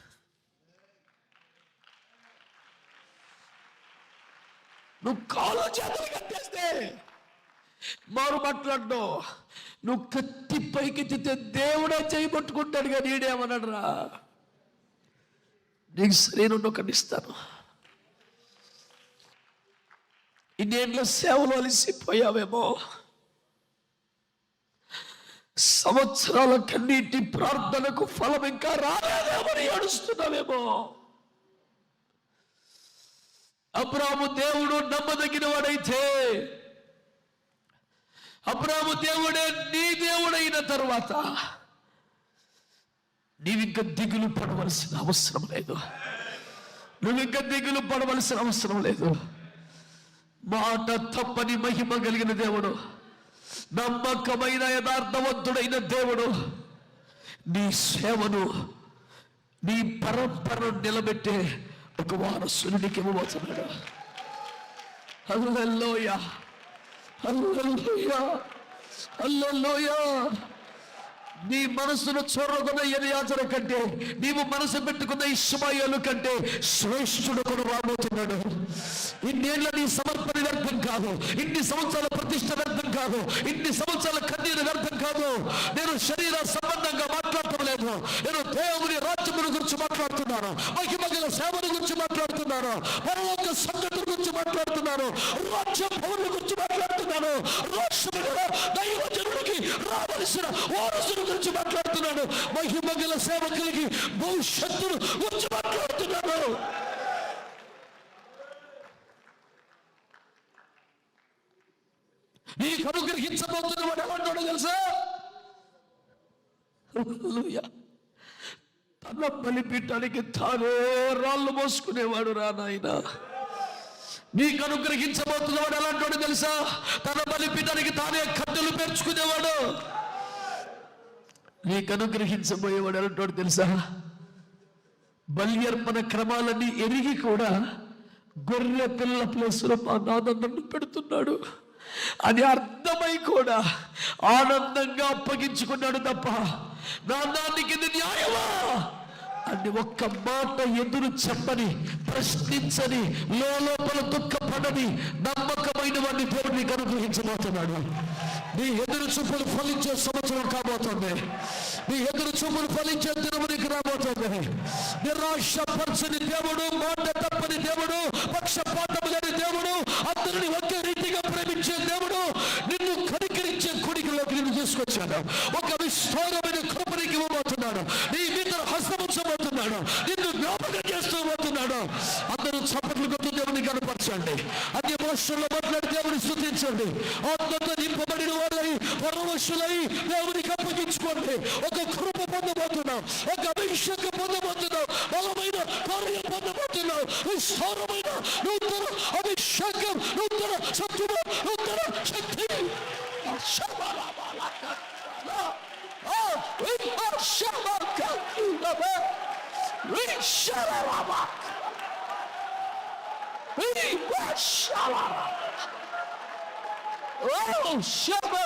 నువ్వు కాలో చేతలు కట్టేస్తే మారు మాట్లాడ్డు. నువ్వు కత్తి పైకెత్తితే దేవుడే చేయబట్టుకుంటాడు. కానీ ఈడేమన్నాడు రా, నీకు సరైన ఒకటి ఇస్తాను. ఇన్నేళ్ళ సేవలు అలసిపోయావేమో, సంవత్సరాల కన్నీటి ప్రార్థనకు ఫలం ఇంకా రాలేదేమని ఏడుస్తున్నావేమో. అబ్రాహాము దేవుడు నమ్మదగిన వాడైతే, అబ్రాహాము దేవుడే నీ దేవుడైన తరువాత నీవింక దిగులు పడవలసిన అవసరం లేదు. నువ్వింక దిగులు పడవలసిన అవసరం లేదు. మాట తప్పని మహిమ కలిగిన దేవుడు, నమ్మకమైన యథార్థవంతుడైన దేవుడు నీ సేవను, నీ పరంపరను నిలబెట్టే ఒక వారసుని నీకు ఇవ్వబోతున్నాడు. హల్లెలూయా, హల్లెలూయా, హల్లెలూయా. నీ మనసును చొరగొన్న ఎలియాజరు కంటే, నీవు మనసు పెట్టుకున్న ఇష్మాయేలు కంటే శ్రేష్ఠుడు కూడా రాబోతున్నాడు. ఇన్నేళ్ల నీ సమర్పణ వ్యర్థం కాదు, ఇన్ని సంవత్సరాల ప్రతిష్ట వ్యర్థం కాదు, ఇన్ని సంవత్సరాల కన్నీరు వ్యర్థం కాదు. నేను శరీర సంబంధంగా మాట్లాడటం లేదు, నేను దేవుని రాజ్యముల గురించి మాట్లాడుతున్నాను, మహిమగల సేవల గురించి మాట్లాడుతున్నాను, పరలోక సంగతుల గురించి మాట్లాడుతున్నాను, రాజ్య భవనుల గురించి మాట్లాడుతున్నాను, రాష్ట్రముల దైవజనుడికి రావలసిన వారసుల గురించి మాట్లాడుతున్నాను, మహిమగల సేవకులకి భవిష్యత్తును గురించి మాట్లాడుతున్నాను. నీకు అనుగ్రహించబోతున్న వాడు ఏమంటాడో తెలుసా? తన బలిపీఠానికి తానే రాళ్ళు మోసుకునేవాడు రా నాయన. నీకు అనుగ్రహించబోతున్నవాడు ఎలాంటి తెలుసా? తన బలిపీఠానికి తానే కట్టెలు పేర్చుకునేవాడు. నీకు అనుగ్రహించబోయేవాడు ఎలాంటి తెలుసా? బల్యర్పణ క్రమాలన్నీ ఎరిగి కూడా గొర్రె పిల్ల ప్లేసులో మా నాన్న నన్ను పెడుతున్నాడు అని అర్థమై కూడా ఆనందంగా అప్పగించుకున్నాడు తప్ప, నాన్నానికి ఇది న్యాయమా అని ఒక్క మాట ఎదురు చెప్పని, ప్రశ్నించని, లోపల దుఃఖపడని నమ్మకమైన వాడిని దేవుడు నీకు అనుగ్రహించబోతున్నాడు. నీ ఎదురు చూపులు ఫలించే సంవత్సరం కాబోతుంది. నీ ఎదురు చూపులు ఫలించే దినము నీకు రాబోతుంది. నిరాశపరచని దేవుడు, మాట తప్పని దేవుడు, పక్షపాతము లేని దేవుడు, అందరిని ఒకే రీతిగా ప్రేమించే దేవుడు నిన్ను కనికరించే కొడుకులోకి నిన్ను తీసుకొచ్చాడు. ఒక విస్తారమైన కృపనికి ఇవ్వబోతున్నాడు. నీ మీద హస్తముంచబోతున్నాడు. నిన్ను జ్ఞాపకం చేస్తూ పోతున్నాడు. అందరూ చప్పట్లు కొట్టు దేవుని కనపరచండి. అన్ని భాషల్లో మాట్లాడి దేవుని స్తుతించండి. ఆత్మతో నింపబడిన వారై పరవశులై దేవునికి అప్పగించుకోండి. ఒక కృప పొందబోతున్నాం, ఒక అభిషేకం పొందబోతున్నాం, బలమైన కార్యం పొందబోతున్నాం, విస్తారమైన నూతన అభిషేకం, నూతన సత్తువ, నూతన శక్తి. Oh, shabba.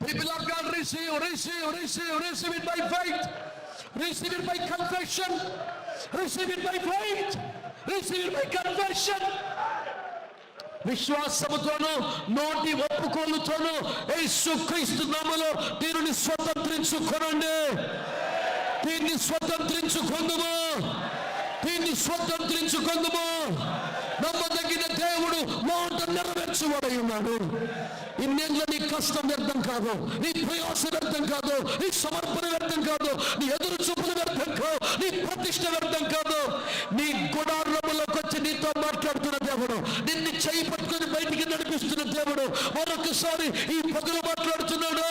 People of God, receive it by faith. Receive it by confession. Receive it by faith. Receive it by confession. విశ్వాసముతోను నోటి ఒప్పుకోలుతోను యేసుక్రీస్తు నామములో దీనిని స్వతంత్రించుకొనండి. దీన్ని స్వతంత్రించుకొందుము. దీన్ని స్వతంత్రించుకొందుము. నమ్మదగిన దేవుడు మాట నెరవేర్చువాడై ఉన్నాడు. ఇన్నేళ్ళ నీ కష్టం వ్యర్థం కాదు, నీ ప్రయాస వ్యర్థం కాదు, నీ సమర్పణ వ్యర్థం కాదు, నీ ఎదురు చూపులు వ్యర్థం కాదు, నీ ప్రతిష్ట వ్యర్థం కాదు. నీ గుడారంలోకి వచ్చి నీతో మాట్లాడుతున్న దేవుడు, నిన్ను చేయి పట్టుకొని బయటికి నడిపిస్తున్న దేవుడు మరొకసారి ఈ పగలు మాట్లాడుతున్నాడు.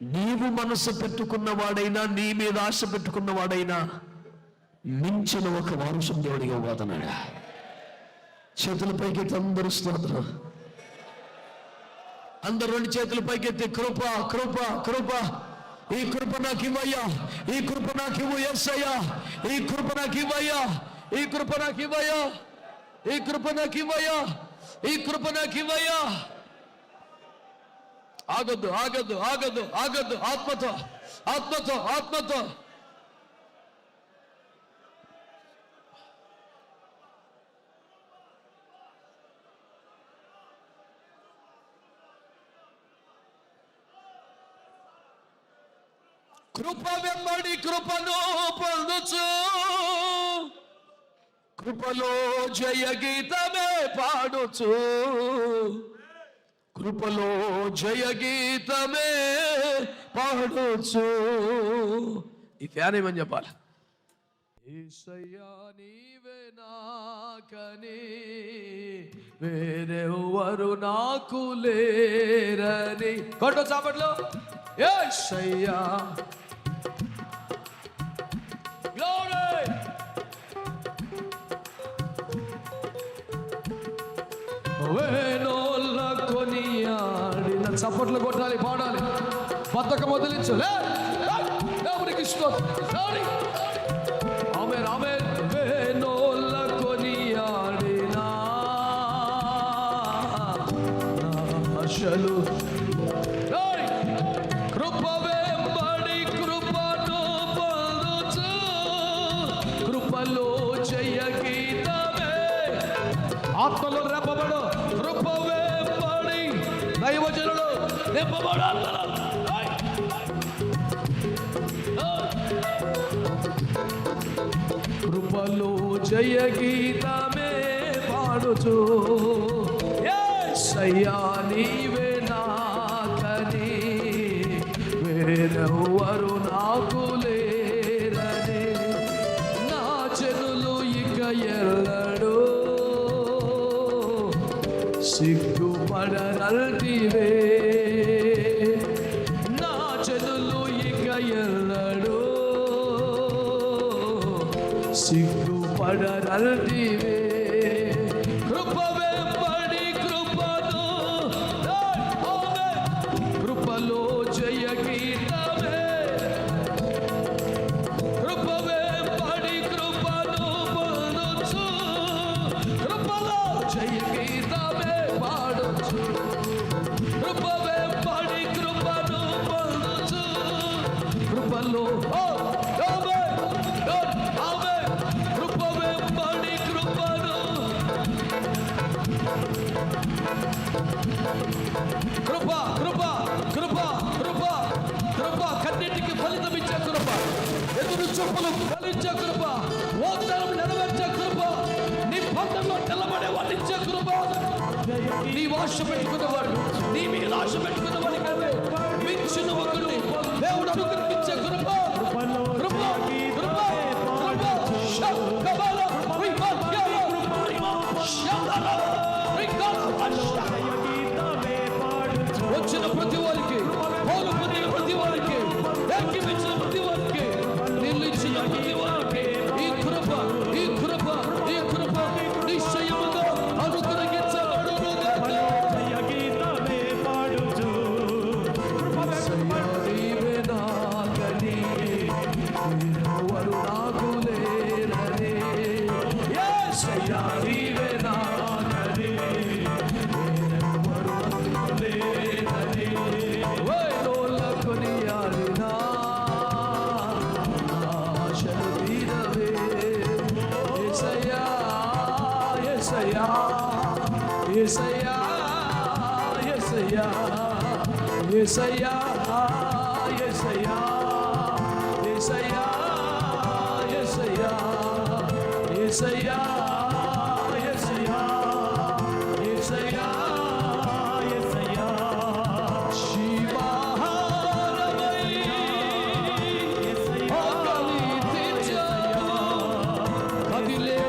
నీవు మనసు పెట్టుకున్న వాడైనా, నీ మీద ఆశ పెట్టుకున్న వాడైనా మించిన ఒక వారసం దేవుడిగా పోతున్నాడు. చేతుల పైకెత్తి అందరూ స్తోత్రం. అందరు రెండు చేతుల పైకెత్తి కృప కృప కృప, ఈ కృప నాకు ఇవ్వయ్యా, ఈ కృప నాకు ఇవ్వు యేసయ్యా, ఈ కృప నాకు ఇవ్వయ్యా, ఈ కృప నాకు ఇవ్వయ్యా, ఈ కృప నాకు ఇవ్వయ్యా, ఈ కృప నాకు ఇవ్వయ్యా. ఆగద్దు ఆగద్దు ఆగద్దు ఆగద్దు. ఆత్మతో ఆత్మతో ఆత్మతో కృప వెంబడి కృపను పొందుచు, కృపలో జయ గీతమే పాడుచు, కృపలో జయ గీతమే పాడుచు. ఈ ఫ్యాన్ ఏమని చెప్పాలి? యేసయ్యా నీవే నాకని వేరెవరు నాకు లేరని. కొట్టు చాపట్లో. యేసయ్యా Glory! వేణోళ్ళ కొనియాడిన చప్పట్లు కొట్టాలి, పాడాలి, బద్ధకం వదిలించు. దేవునికి స్తోత్రం. ఆమేన్ ఆమేన్. వేణోళ్ళ కొనియాడిన ఆశలు కృప వెంబడి కృపను పొందుచు, కృపలో జయ గీతమే. ఆత్మలో రెప్పబడు, కృప వెంబడి దైవజనులు రెప్పబడు. కృపలో జయ గీతమే పాడుచు, యేసయ్యా నీవే నాకని వేరెవరు నాకు లేరని. నా జనులు ఇక ఎల్లడూ సిగ్గుపడనల్టివే. నా జనులు ఇక ఎల్లడూ సిగ్గుపడనల్టివే. కృప వెంబడి కృపను, కృపలో జయ గీతమే. కృప వెంబడి కృపను పొందుచు, కృపలో జయ గీతమే పాడుచు. కృప వెంబడి కృపను పొందుచు, కృపలో కృప వెంబడి కృపను. కృప కృప కృప కృప కృప, కన్నిటికి ఫలితం ఇచ్చే కృప, ఎదురు చూపులు ఫలించే కృప, వాగ్దానం నెరవేర్చే కృప, నీ పంటలో నిలబడే వాళ్ళు ఇచ్చే కృప. నీ ఆశ పెట్టుకున్నవాడు, నీ మీద ఆశ పెట్టుకున్నవాడి కంటే మించిన ఒకరిని దేవుడు అనుగ్రహించే కృప. కృప కృప కృప యేసయ్యా యేసయ్యా యేసయ్యా యేసయ్యా యేసయ్యా యేసయ్యా యేసయ్యా యేసయ్యా యేసయ్యా శివాహారమై ఆకలి తీర్చావు కదిలే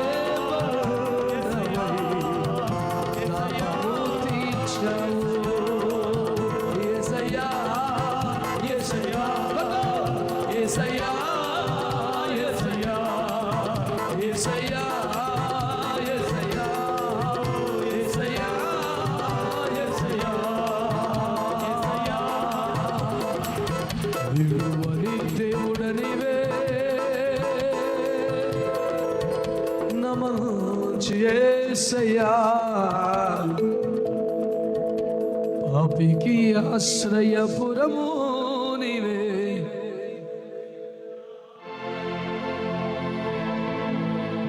దేవుడనివే నమః యేసయ్యా పాపికి ఆశ్రయపురము నీవే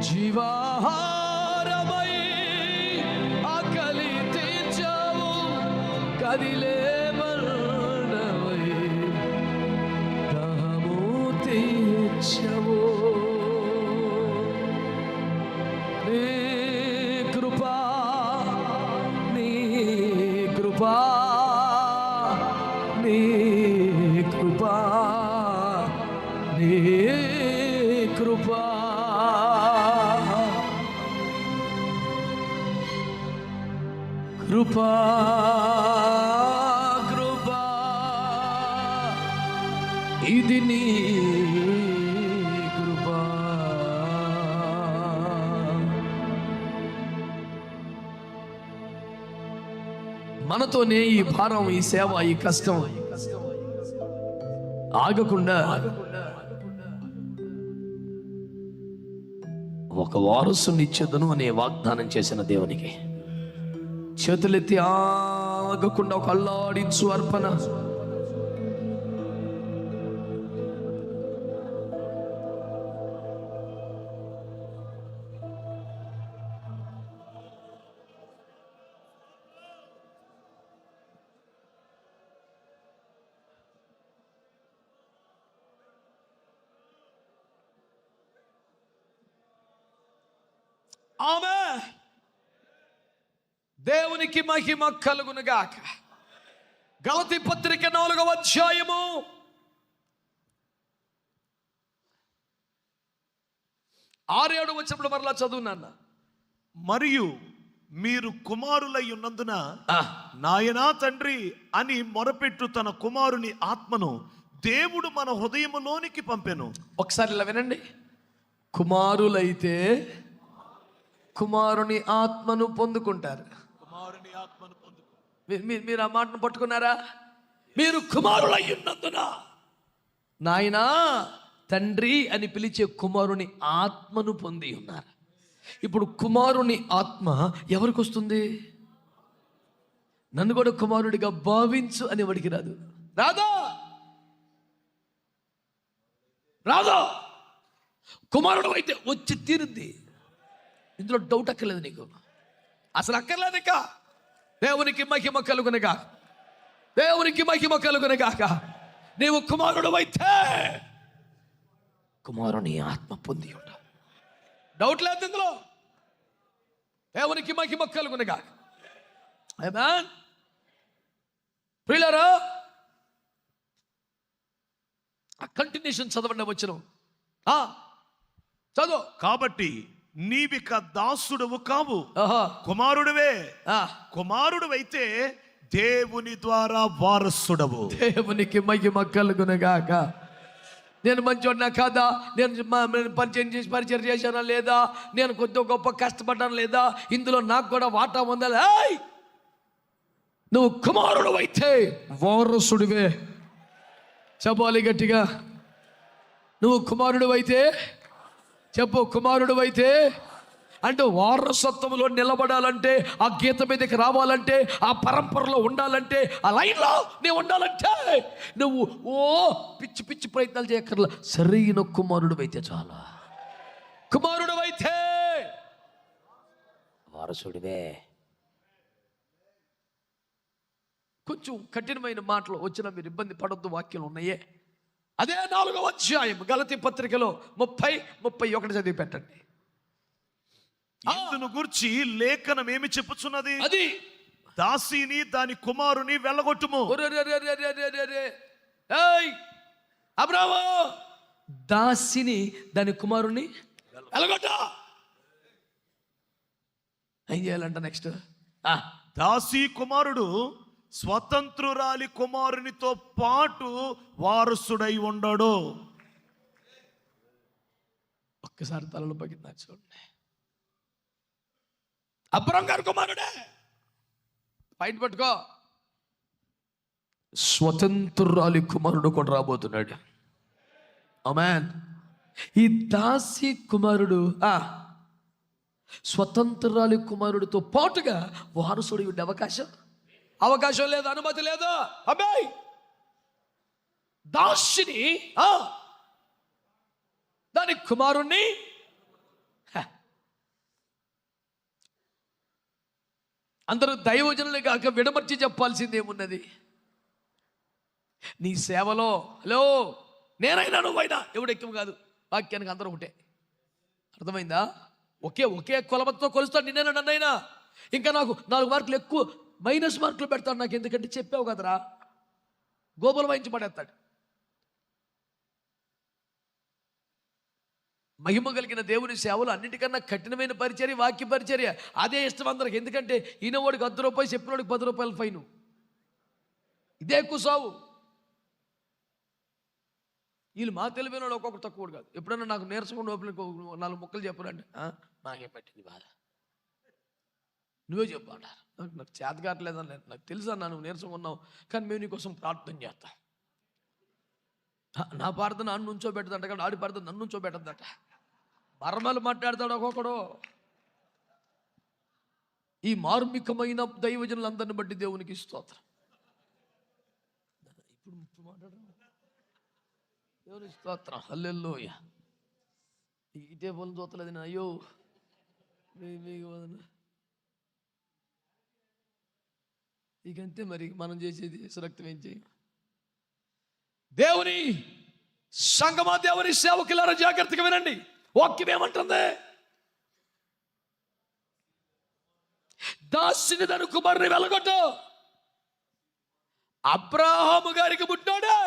జీవాహారమై ఆకలి తీర్చావు కదిలే మరణమై దాహము తీర్చావు నీ కృపా నీ కృపా నీ కృపా నీ కృపా కృపా కృపా ఇది నీ కృపా మనతోనే ఈ భారం ఈ సేవ ఈ కష్టం ఆగకుండా ఒక వారసుని ఇచ్చేదను అనే వాగ్దానం చేసిన దేవునికి చేతులెత్తి ఆగకుండా ఒక అల్లాడించు అర్పణ. ఆమె దేవునికి మహిమ కలుగునుగాక. గలతీ పత్రిక 4వ అధ్యాయము 6-7 వచనంలో మరలా చదువు నాన్న. మరియు మీరు కుమారులై ఉన్నందున నాయనా తండ్రి అని మొరపెట్టు తన కుమారుని ఆత్మను దేవుడు మన హృదయములోనికి పంపెను. ఒకసారి ఇలా వినండి. కుమారులైతే కుమారుని ఆత్మను పొందుకుంటారు. కుమారుని ఆత్మను పొందు. మీరు ఆ మాటను పట్టుకున్నారా? మీరు కుమారులై ఉన్నందున నాయనా తండ్రి అని పిలిచే కుమారుని ఆత్మను పొంది ఉన్నారు. ఇప్పుడు కుమారుని ఆత్మ ఎవరికి వస్తుంది? నన్ను కూడా కుమారుడిగా భావించు అని వాడికి రాదు. రాదా రాదా కుమారుడు అయితే వచ్చి తీరుద్ది. ఇందులో డౌట్ అక్కర్లేదు నీకు, అసలు అక్కర్లేదు. ఇక దేవునికి మహిమ కలుగునగా, దేవునికి మహిమ కలుగునగాక. నీవు కుమారుడు అయితే కుమారుని ఆత్మ పొంది ఉంటావు. డౌట్ లేదు ఇందులో. దేవునికి మహిమ కలుగునగాక. ఆమేన్. ప్రియులారా, ఆ కంటిన్యూషన్ చదవండి. వచ్చిన చదువు. కాబట్టి నీవిక దాసుడవు కావు, కుమారుడువే. కుమారుడువైతే దేవుని ద్వారా వారసుడవు. దేవునికి మహిమ కలుగునగాక. నేను మంచోడినా కాదా? నేను పరిచయం చేశానా లేదా? నేను కొద్దిగా గొప్ప కష్టపడ్డాను లేదా? ఇందులో నాకు కూడా వాటా ఉందా? నువ్వు కుమారుడు అయితే వారసుడివే. చెప్పాలి గట్టిగా. నువ్వు కుమారుడు అయితే చెప్పు. కుమారుడు అయితే అంటే వారసత్వంలో నిలబడాలంటే, ఆ గీత మీదకి రావాలంటే, ఆ పరంపరలో ఉండాలంటే, ఆ లైన్లో నీవు ఉండాలంటే నువ్వు పిచ్చి పిచ్చి ప్రయత్నాలు చేయక్కర్లా. సరైన కుమారుడు అయితే చాలా. కుమారుడు అయితే వారసుడివే. కొంచెం కఠినమైన మాటలు వచ్చినా మీరు ఇబ్బంది పడొద్దు, వాక్యాలు ఉన్నాయే. అదే 4వ అధ్యాయం గలతీ పత్రికలో 30-31 చదివి పెట్టండి. ఇందును గురించి లేఖనం ఏమి చెప్పుచున్నది? అది దాసిని దాని కుమారుని వెళ్ళగొట్టుము. అబ్రాము, దాసిని దాని కుమారుని వెళ్ళగొట్ట. ఏం చేయాలంట నెక్స్ట్? దాసి కుమారుడు స్వతంత్రురాలి కుమారునితో పాటు వారసుడై ఉండడు. ఒక్కసారి తలలో పగిలినా చూడండి. అబ్రాము గారి కుమారుడే, బయట పట్టుకో. స్వతంత్రురాలి కుమారుడు కూడా రాబోతున్నాడు. ఆమేన్. ఈ దాసి కుమారుడు స్వతంత్రాలి కుమారుడితో పాటుగా వారసుడు ఉండే అవకాశం లేదు, అనుమతి లేదు. అబ్బాయి దాసిని దాని కుమారుణ్ణి అందరూ దైవజనులు కాక విడమర్చి చెప్పాల్సింది ఏమున్నది? నీ సేవలో హలో నేనైనా నువ్వైనా ఎవడు ఎక్కువ కాదు, వాక్యానికి అందరూ ఒకటే. అర్థమైందా? ఒకే కొలబతో కొలుస్తాడు నిన్నైనా నన్నైనా. ఇంకా నాకు 4 మార్కులు ఎక్కువ మైనస్ మార్కులు పెడతాడు నాకు, ఎందుకంటే చెప్పావు కదరా, గోబులు వాయించి పడేస్తాడు. మహిమ కలిగిన దేవుని సేవలు అన్నిటికన్నా కఠినమైన పరిచర్య వాక్య పరిచర్య. అదే ఇష్టం అందరికి, ఎందుకంటే ఈయనవాడికి 10 రూపాయలు చెప్పినవాడికి 10 రూపాయలు ఫైను. ఇదే ఎక్కువ సావు. వీళ్ళు మా తెలివైన వాడు ఒక్కొక్కరు తక్కువ కాదు. ఎప్పుడన్నా నాకు నీరసంగా ఓపెన్ 4 ముక్కలు చెప్పారంటే నాకే పెట్టింది బాధ, నువ్వే చెప్పు అంటారు. నాకు చేత కావట్లేదని నాకు తెలుసు అన్నా, నువ్వు నీరసంగా ఉన్నావు, కానీ మేము నీకోసం ప్రార్థన చేస్తాం. నా ప్రార్థన నన్ను నుంచోబెట్టదంట, కానీ ఆడి ప్రార్థన నన్ను నుంచోబెట్టద్దట. మర్మలు మాట్లాడతాడు ఒక్కొక్కడు. ఈ మార్మికమైన దైవజనులందరిని బట్టి దేవునికి స్తోత్రం. ఇప్పుడు మాట్లాడరా దేవుని స్తోత్రం, హల్లెలూయా. ఇదే పోలు చూస్తలేదు నేను. అయ్యో ఇకంతే మరి మనం చేసేది సురక్తం ఏం చేయం. దేవుని సంగమా, దేవుని సేవకులారా జాగ్రత్తగా వినండి. వాక్యం ఏమంటుంది? దాసిని దాని కుమారుని వెళ్ళగొట్టు. అబ్రాహాము గారికి పుట్టాడే,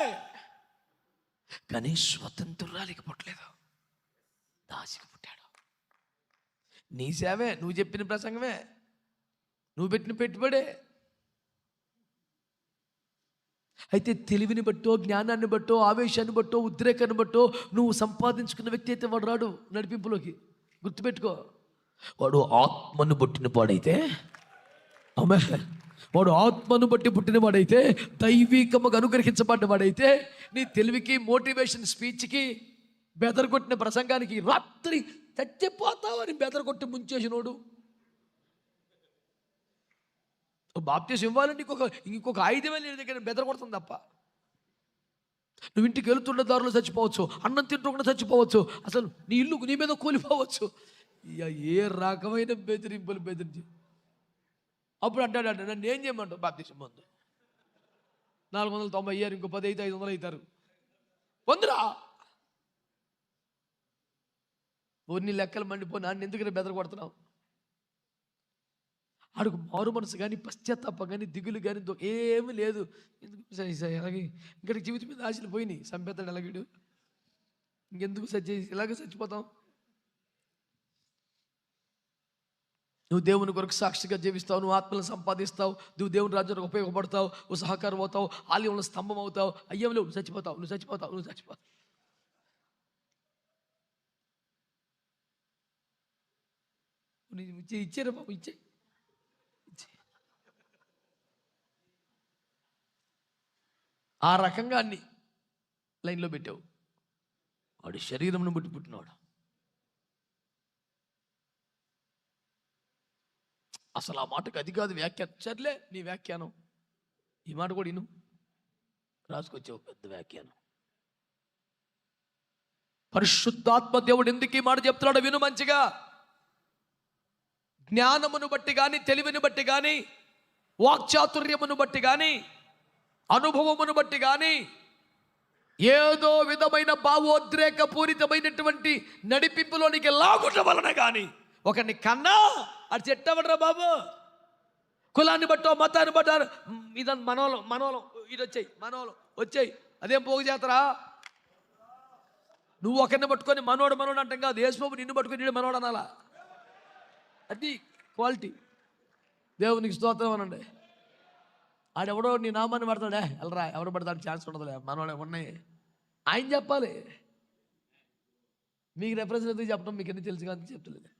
కానీ స్వతంత్రురాలికి పుట్టలేదు, దాసికి పుట్టాడు. నీ సేవే, నువ్వు చెప్పిన ప్రసంగమే, నువ్వు పెట్టిన పెట్టుబడే. అయితే తెలివిని బట్టో, జ్ఞానాన్ని బట్టో, ఆవేశాన్ని బట్టో, ఉద్రేకాన్ని బట్టో నువ్వు సంపాదించుకున్న వ్యక్తి అయితే వాడు రాడు నడిపింపులోకి. గుర్తుపెట్టుకో, వాడు ఆత్మను పుట్టిన వాడైతే, వాడు ఆత్మను బట్టి పుట్టిన వాడైతే, దైవికముగా అనుగ్రహించబడ్డ వాడైతే, నీ తెలివికి, మోటివేషన్ స్పీచ్కి, బెదరగొట్టిన ప్రసంగానికి రాత్రి చచ్చిపోతావని బెదరగొట్టి ముంచేసినోడు. బాప్టిజం ఇవ్వాలంటే ఇంకొక 5 వేలు నీ దగ్గర బెదరగొడుతుంది తప్ప. నువ్వు ఇంటికి వెళుతున్న దారిలో చచ్చిపోవచ్చు, అన్నం తింటుకుండా చచ్చిపోవచ్చు, అసలు నీ ఇల్లు నీ మీద కూలిపోవచ్చు. ఏ రకమైన బెదిరింపులు బెదిరించి అప్పుడు అంటాడు, నన్ను ఏం చేయమంటావు? బాప్టిజం ముందు 490 అయ్యారు, ఇంకో 10 అయితే 500 అవుతారు. పొందురా నీ లెక్కలు మండిపో, నాన్న ఎందుకు బెదరగొడుతున్నావు? ఆడుకు మారు మనసు కానీ, పశ్చాత్తాపం కానీ, దిగులు కానీ ఏమీ లేదు. ఎందుకు అలాగే ఇంకా జీవితం మీద ఆశలు పోయినాయి. సంపేతాడు ఎలాగీడు, ఇంకెందుకు ఇలాగే చచ్చిపోతాం. నువ్వు దేవుని కొరకు సాక్షిగా జీవిస్తావు, నువ్వు ఆత్మలను సంపాదిస్తావు, నువ్వు దేవుని రాజ్యానికి ఉపయోగపడతావు, నువ్వు సహకారం అవుతావు, ఆలయంలో స్తంభం అవుతావు. అయ్యంలో నువ్వు చచ్చిపోతావు. ఇచ్చారా బాబు, ఇచ్చే ఆ రకంగా అన్ని లైన్లో పెట్టావు. వాడు శరీరంను బట్టి పుట్టినవాడు. అసలు ఆ మాటకు అది కాదు వ్యాఖ్యానం. సర్లే నీ వ్యాఖ్యానం, ఈ మాట కూడా ఇను, రాసుకొచ్చావు పెద్ద వ్యాఖ్యానం. పరిశుద్ధాత్మ దేవుడు ఎందుకు ఈ మాట చెప్తున్నాడు విను మంచిగా. జ్ఞానమును బట్టి కానీ, తెలివిని బట్టి కానీ, వాక్చాతుర్యమును బట్టి కానీ, అనుభవమును బట్టి కానీ ఏదో విధమైన భావోద్రేక పూరితమైనటువంటి నడిపింపులోనికి లాగుట వలన కానీ ఒకరిని కన్నా అది చెట్టవడరా బాబు. కులాన్ని బట్టో మతాన్ని బట్టో ఇదని మనోలం ఇది వచ్చాయి, వచ్చాయి, అదేం పోగు చేతరా. నువ్వు ఒకరిని పట్టుకొని మనోడు అంటాం కాదు, యేసుబాబు నిన్ను పట్టుకొని నీడు మనోడు అనాలా. అది క్వాలిటీ. దేవునికి స్తోత్రం అనండి. ఆడెవడో నీ నామాన్ని పడతాడే, వెళ్ళరా, ఎవరు పడతాడు, ఛాన్స్ ఉండదులే, మనోడే ఉన్నాయి ఆయన చెప్పాలి. మీకు రెఫరెన్స్ ఎందుకు చెప్పడం, మీకు ఎందుకు తెలుసు కానీ చెప్తలేదు.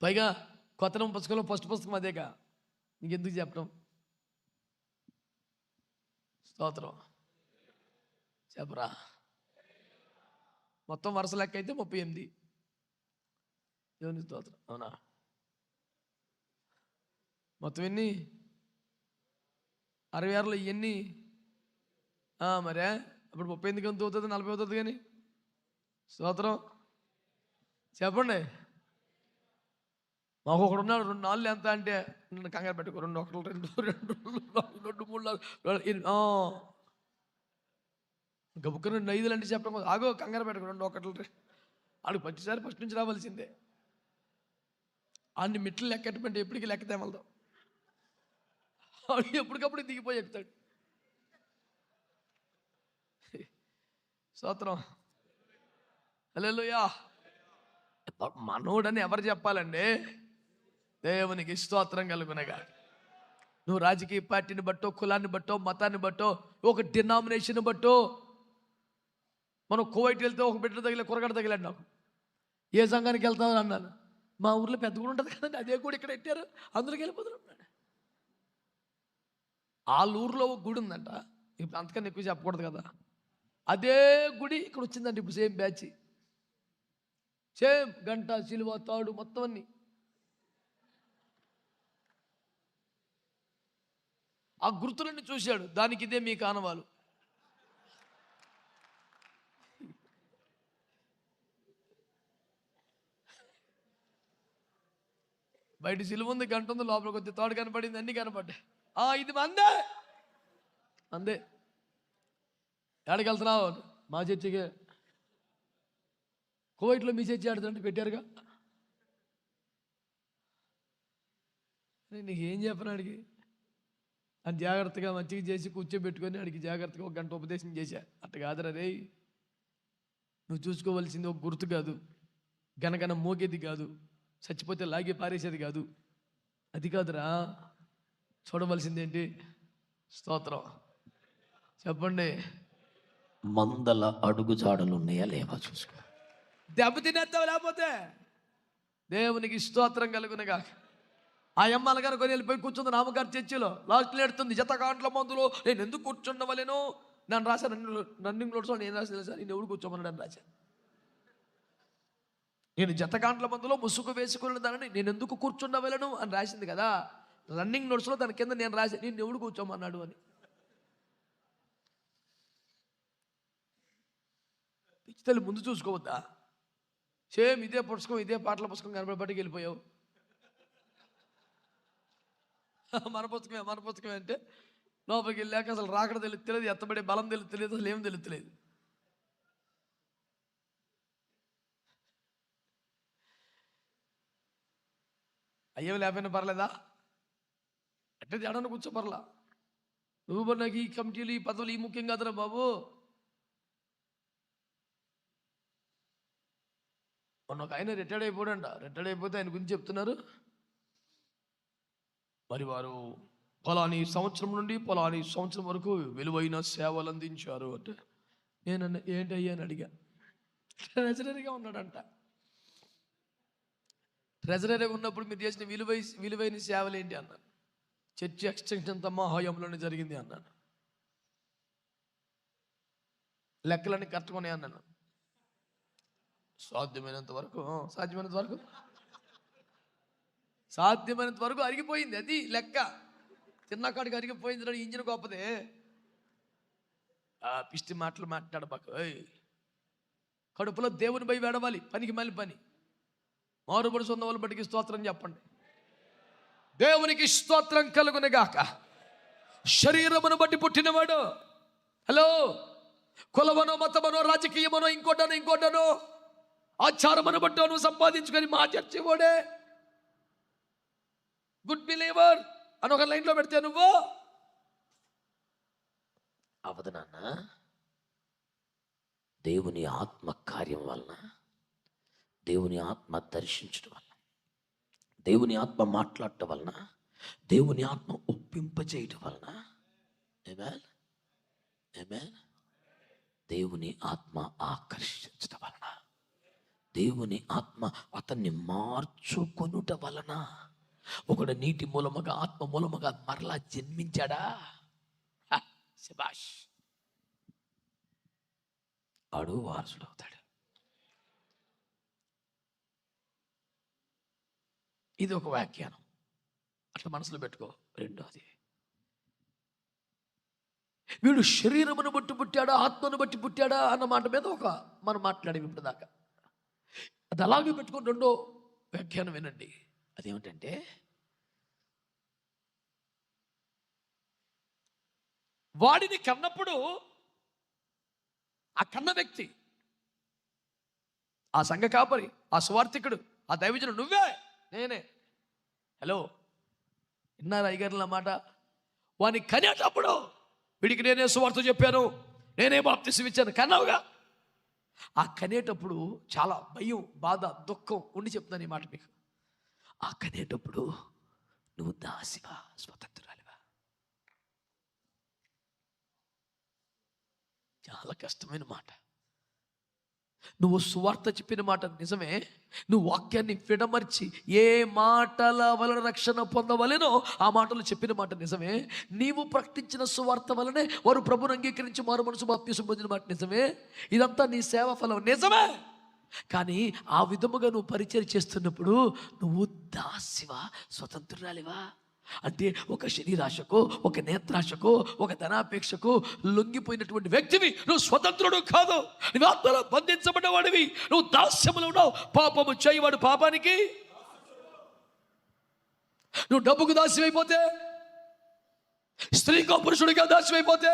పైగా కొత్త పుస్తకంలో ఫస్ట్ పుస్తకం అదేగా, నీకు ఎందుకు చెప్పడం. స్తోత్రం చెప్పరా. మొత్తం వరుస లెక్క అయితే 38. దేవుని స్తోత్రం. అవునా, మొత్తం ఎన్ని 66లో ఇవన్నీ మరే అప్పుడు 38 ఎంత అవుతుంది, 40 అవుతుంది కానీ. స్తోత్రం చెప్పండి. మాకు ఒకడు ఉన్నాడు 2 నాలుగు ఎంత అంటే నన్ను కంగారు పెట్టుకో, 2 1 2 2 2 3 4 గబుక్క 2 5 అంటే చెప్పడం ఆగో, కంగారు పెట్టుకో, 2 1 2 ఆడికి ప్రతిసారి ఫస్ట్ నుంచి రావాల్సిందే. అన్ని మిట్లు లెక్కటంటే ఎప్పటికీ లెక్క తేమలదాం, ఆడు ఎప్పటికప్పుడు దిగిపోయి ఎక్కుతాడు. స్తోత్రం హల్లెలూయా. మనోడని ఎవరు చెప్పాలండి? దేవునికి స్తోత్రం కలుగునగా. నువ్వు రాజకీయ పార్టీని బట్టో, కులాన్ని బట్టో, మతాన్ని బట్టో, ఒక డినామినేషన్ బట్టో. మనం కువైట్ వెళ్తే ఒక బిడ్డ తగిలే, కురగడ తగిలాడు నాకు. ఏ సంఘానికి వెళ్తామని అన్నాను. మా ఊర్లో పెద్ద కూడా ఉంటుంది కదండి, అదే కూడా ఇక్కడ పెట్టారు, అందులోకి వెళ్ళిపోతున్నాడు. వాళ్ళ ఊర్లో ఒక గుడి ఉందంట, ఇప్పుడు అంతకన్నా ఎక్కువ చెప్పకూడదు కదా. అదే గుడి ఇక్కడ వచ్చిందంట ఇప్పుడు, సేమ్ బ్యాచ్, సేమ్ గంట, సిలువ, తాడు, మొత్తం అన్ని. ఆ గుర్తులన్నీ చూశాడు, దానికి ఇదే మీ కానవాలు. బయట సిలువ ఉంది, గంట ఉంది, లోపల కొద్ది తాడు కనపడింది, అన్ని కనపడ్డాయి. ఇది మందే అందే. ఎక్కడికి వెళ్తున్నావు? మా చర్చికే. కువైట్లో మీ చర్చి ఆడుతుంటే పెట్టారుగా. నీకు ఏం చెప్పను అడిగి అని జాగ్రత్తగా మంచిగా చేసి కూర్చోబెట్టుకొని అడిగి జాగ్రత్తగా 1 గంట ఉపదేశం చేశా. అట్ట కాదురా రే, నువ్వు చూసుకోవాల్సింది ఒక గుర్తు కాదు, గనగన మోగేది కాదు, చచ్చిపోతే లాగే పారేసేది కాదు, అది కాదురా. చూడవలసిందేంటి? స్తోత్రం చెప్పండి. మందల అడుగు జాడలు ఉన్నాయా లేవా చూసుకో. దెబ్బతినేస్తావు లేకపోతే. దేవునికి స్తోత్రం కలుగునగా. ఆ అమ్మాల గారు కొని వెళ్ళిపోయి కూర్చుంది నామగారి చర్చిలో. లాస్ట్లో ఎడుతుంది, జతగాంట్ల మందులో నేను ఎందుకు కూర్చుండవలేను. నేను రాశాను రన్నింగ్ నోట్స్లో, నేను రాసిన సార్ నేను ఎవడు కూర్చోమన్నాడు రాశాను. నేను జతగాంట్ల మందులో ముసుగు వేసుకున్న దానిని నేను ఎందుకు కూర్చుండవలను అని రాసింది కదా. రన్నింగ్ నోట్స్లో దాని కింద నేను రాశాను, నేను ఎవడు కూర్చోమన్నాడు అని. పిచ్చితల్లి ముందు చూసుకోవద్దా? సేమ్ ఇదే పుస్తకం, ఇదే పాటల పుస్తకం కనబడి వెళ్ళిపోయావు. మన పుస్తకమే అంటే లోపలికి వెళ్ళాక అసలు రాకడ తెలుస్తలేదు, ఎత్తబడే బలం తెలుస్తలేదు, అసలు ఏం తెలుస్తలేదు. అయ్యో లేకపోయినా పర్లేదా, అంటే తేడాను కూర్చోపర్లా. నువ్వు నాకు ఈ కమిటీలు, ఈ పదవులు ఈ ముఖ్యం కాదురా బాబు. మొన్న ఒక ఆయన రిటైర్డ్ అయిపోయాడంట. రిటైర్డ్ అయిపోతే ఆయన గురించి చెప్తున్నారు, మరి వారు పొలాని సంవత్సరం నుండి పొలాని సంవత్సరం వరకు విలువైన సేవలు అందించారు అంటే. నేనన్నా ఏంటయ్యా అని అడిగా. ట్రెజరీగా ఉన్నాడంట. ట్రెజరీగా ఉన్నప్పుడు మీరు చేసిన విలువైన సేవలు ఏంటి అన్నాను. చర్చి ఎక్స్టెన్షన్ అంతా మా హయాంలోనే జరిగింది అన్నాను. లెక్కలన్నీ కట్టుకొని అన్నాను. సాధ్యమైనంత వరకు అరిగిపోయింది. అది లెక్క. తిన్నకాడికి అరిగిపోయింది. ఇంజిన్ గొప్పదే. పిష్టి మాటలు మాట్లాడబాకు. కడుపులో దేవుని భయ వేడవాలి. పనికి మళ్ళీ పని. మారుబడి సొంత వాళ్ళు బట్టికి స్తోత్రం చెప్పండి. దేవునికి స్తోత్రం కలుగునుగాక. శరీరమును బట్టి పుట్టినవాడు, హలో, కులమనో మతమనో రాజకీయమనో ఇంకోటనో ఆచారమును బట్టో నువ్వు సంపాదించుకొని మా చర్చి వాడే గుడ్ బిలీవర్ అని ఒక లైన్లో పెడితే నువ్వు అవదు నాన్న. దేవుని ఆత్మ కార్యం వలన, దేవుని ఆత్మ దర్శించడం వలన, దేవుని ఆత్మ మాట్లాడటం వలన, దేవుని ఆత్మ ఒప్పింపజేయటం వలన, ఆమేన్ ఆమేన్, దేవుని ఆత్మ ఆకర్షించటం వలన, దేవుని ఆత్మ అతన్ని మార్చుకొనుట వలన, ఒకడు నీటి మూలముగా ఆత్మ మూలముగా మరలా జన్మించాడా, శభాష్, ఆడు వారసుడు అవుతాడు. ఇది ఒక వ్యాఖ్యానం, అట్లా మనసులో పెట్టుకో. రెండోది, వీడు శరీరమును బట్టి పుట్టాడా ఆత్మను బట్టి పుట్టాడా అన్న మాట మీద మనం మాట్లాడేవి ఇప్పుడు దాకా. అది అలాగే పెట్టుకొని రెండో వ్యాఖ్యానం వినండి. అదేమిటంటే, వాడిని కన్నప్పుడు ఆ కన్న వ్యక్తి, ఆ సంఘ కాపరి, ఆ సువార్థికుడు, ఆ దైవజనుడు నువ్వే నేనే. హలో, విన్నారా అయ్యగారుల మాట? వాడిని కనేటప్పుడు వీడికి నేనే సువార్త చెప్పాను, నేనే బాప్తిసం ఇచ్చాను, కన్నావుగా. ఆ కనేటప్పుడు చాలా భయం, బాధ, దుఃఖం ఉండి చెప్తున్నాను ఈ మాట మీకు. ఆ కనేటప్పుడు నువ్వు దాసివా స్వతంత్రురాలివా? చాలా కష్టమైన మాట. నువ్వు సువార్త చెప్పిన మాట నిజమే, నువ్వు వాక్యాన్ని విడమర్చి ఏ మాటల వలన రక్షణ పొందవలెనో ఆ మాటలు చెప్పిన మాట నిజమే. నీవు ప్రకటించిన సువార్త వలనే వారు ప్రభుని అంగీకరించి మారు మనసు బాప్తిసం పొందిన మాట నిజమే. ఇదంతా నీ సేవ ఫలం నిజమే. కానీ ఆ విధముగా నువ్వు పరిచయం చేస్తున్నప్పుడు నువ్వు దాసివా స్వతంత్రురాలివా? అంటే ఒక శరీరాశకో, ఒక నేత్రాశకో, ఒక ధనాపేక్షకో లొంగిపోయినటువంటి వ్యక్తివి. నువ్వు స్వతంత్రుడు కాదు, నువ్వు ఆత్మలో బంధించబడ్డవాడివి, నువ్వు దాస్యములో ఉన్నావు. పాపము చేయవాడు పాపానికి, నువ్వు డబ్బుకు దాస్యమైపోతే, స్త్రీకో పురుషుడిగా దాస్యమైపోతే,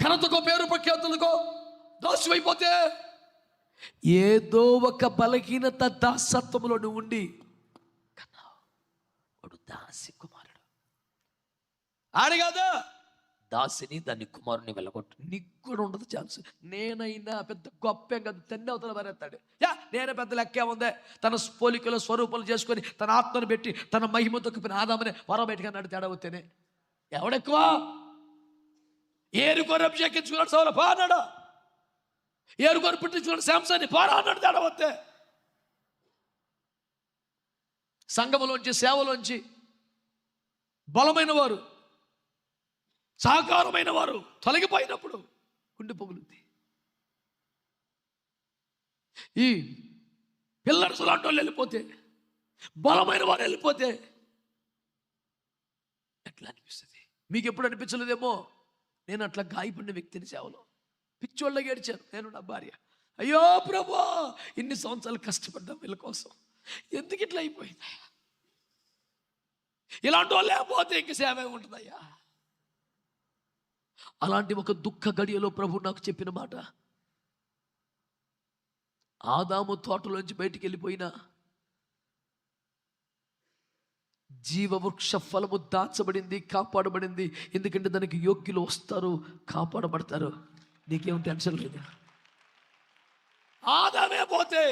ఘనతకో పేరు ప్రఖ్యాతులకో దాస్యమైపోతే, ఏదో ఒక బలహీనత దాసత్వంలో నువ్వు ఉండి దాసి కుమారుడు ఆడిగాదా దాసిని దాన్ని కుమారుని వెళ్ళగొట్టు. నీకు కూడా ఉండదు ఛాన్స్. నేనైనా పెద్ద గొప్ప కాదు, తన్ని అవతల మరేస్తాడు. నేనే పెద్ద లెక్కే ఉందే. తన పోలికలు స్వరూపాలు చేసుకొని తన ఆత్మను పెట్టి తన మహిమతో కప్పిన ఆదామనే వరం బయటగా అన్నాడు. తేడా అవుతేనే ఎవడెక్కువ ఏరుకొని అభిషేకించుకున్నాడు సౌలు పా అన్నాడు, ఏరుకొని పుట్టించుకున్నాడు శాంసన్ని పోరా అన్నాడు. తేడా వస్తే సంఘములోంచి సేవలోంచి బలమైన వారు, సహకారమైన వారు తొలగిపోయినప్పుడు గుండె పొగులుద్ది. ఈ పిల్లర్స్ లాంటి వాళ్ళు వెళ్ళిపోతే, బలమైన వారు వెళ్ళిపోతే ఎట్లా అనిపిస్తుంది? మీకు ఎప్పుడు అనిపించలేదేమో. నేను అట్లా గాయపడిన వ్యక్తిని సేవలో పిచ్చోళ్ళగా ఏడ్చాను. నేను నా భార్య, అయ్యో ప్రభా, ఇన్ని సంవత్సరాలు కష్టపడ్డాం వీళ్ళ కోసం, ఎందుకు ఇట్లా అయిపోయింది? ఇలాంటి వాళ్ళు లేకపోతే ఇంక సేవ ఉంటుందయ్యా. అలాంటి ఒక దుఃఖ గడియలో ప్రభు నాకు చెప్పిన మాట, ఆదాము తోటలోంచి బయటికి వెళ్ళిపోయినా జీవవృక్ష ఫలము దాచబడింది, కాపాడబడింది. ఎందుకంటే దానికి యోగ్యులు వస్తారు, కాపాడబడతారు. నీకేం టెన్షన్ లేదు. ఆదామే పోతే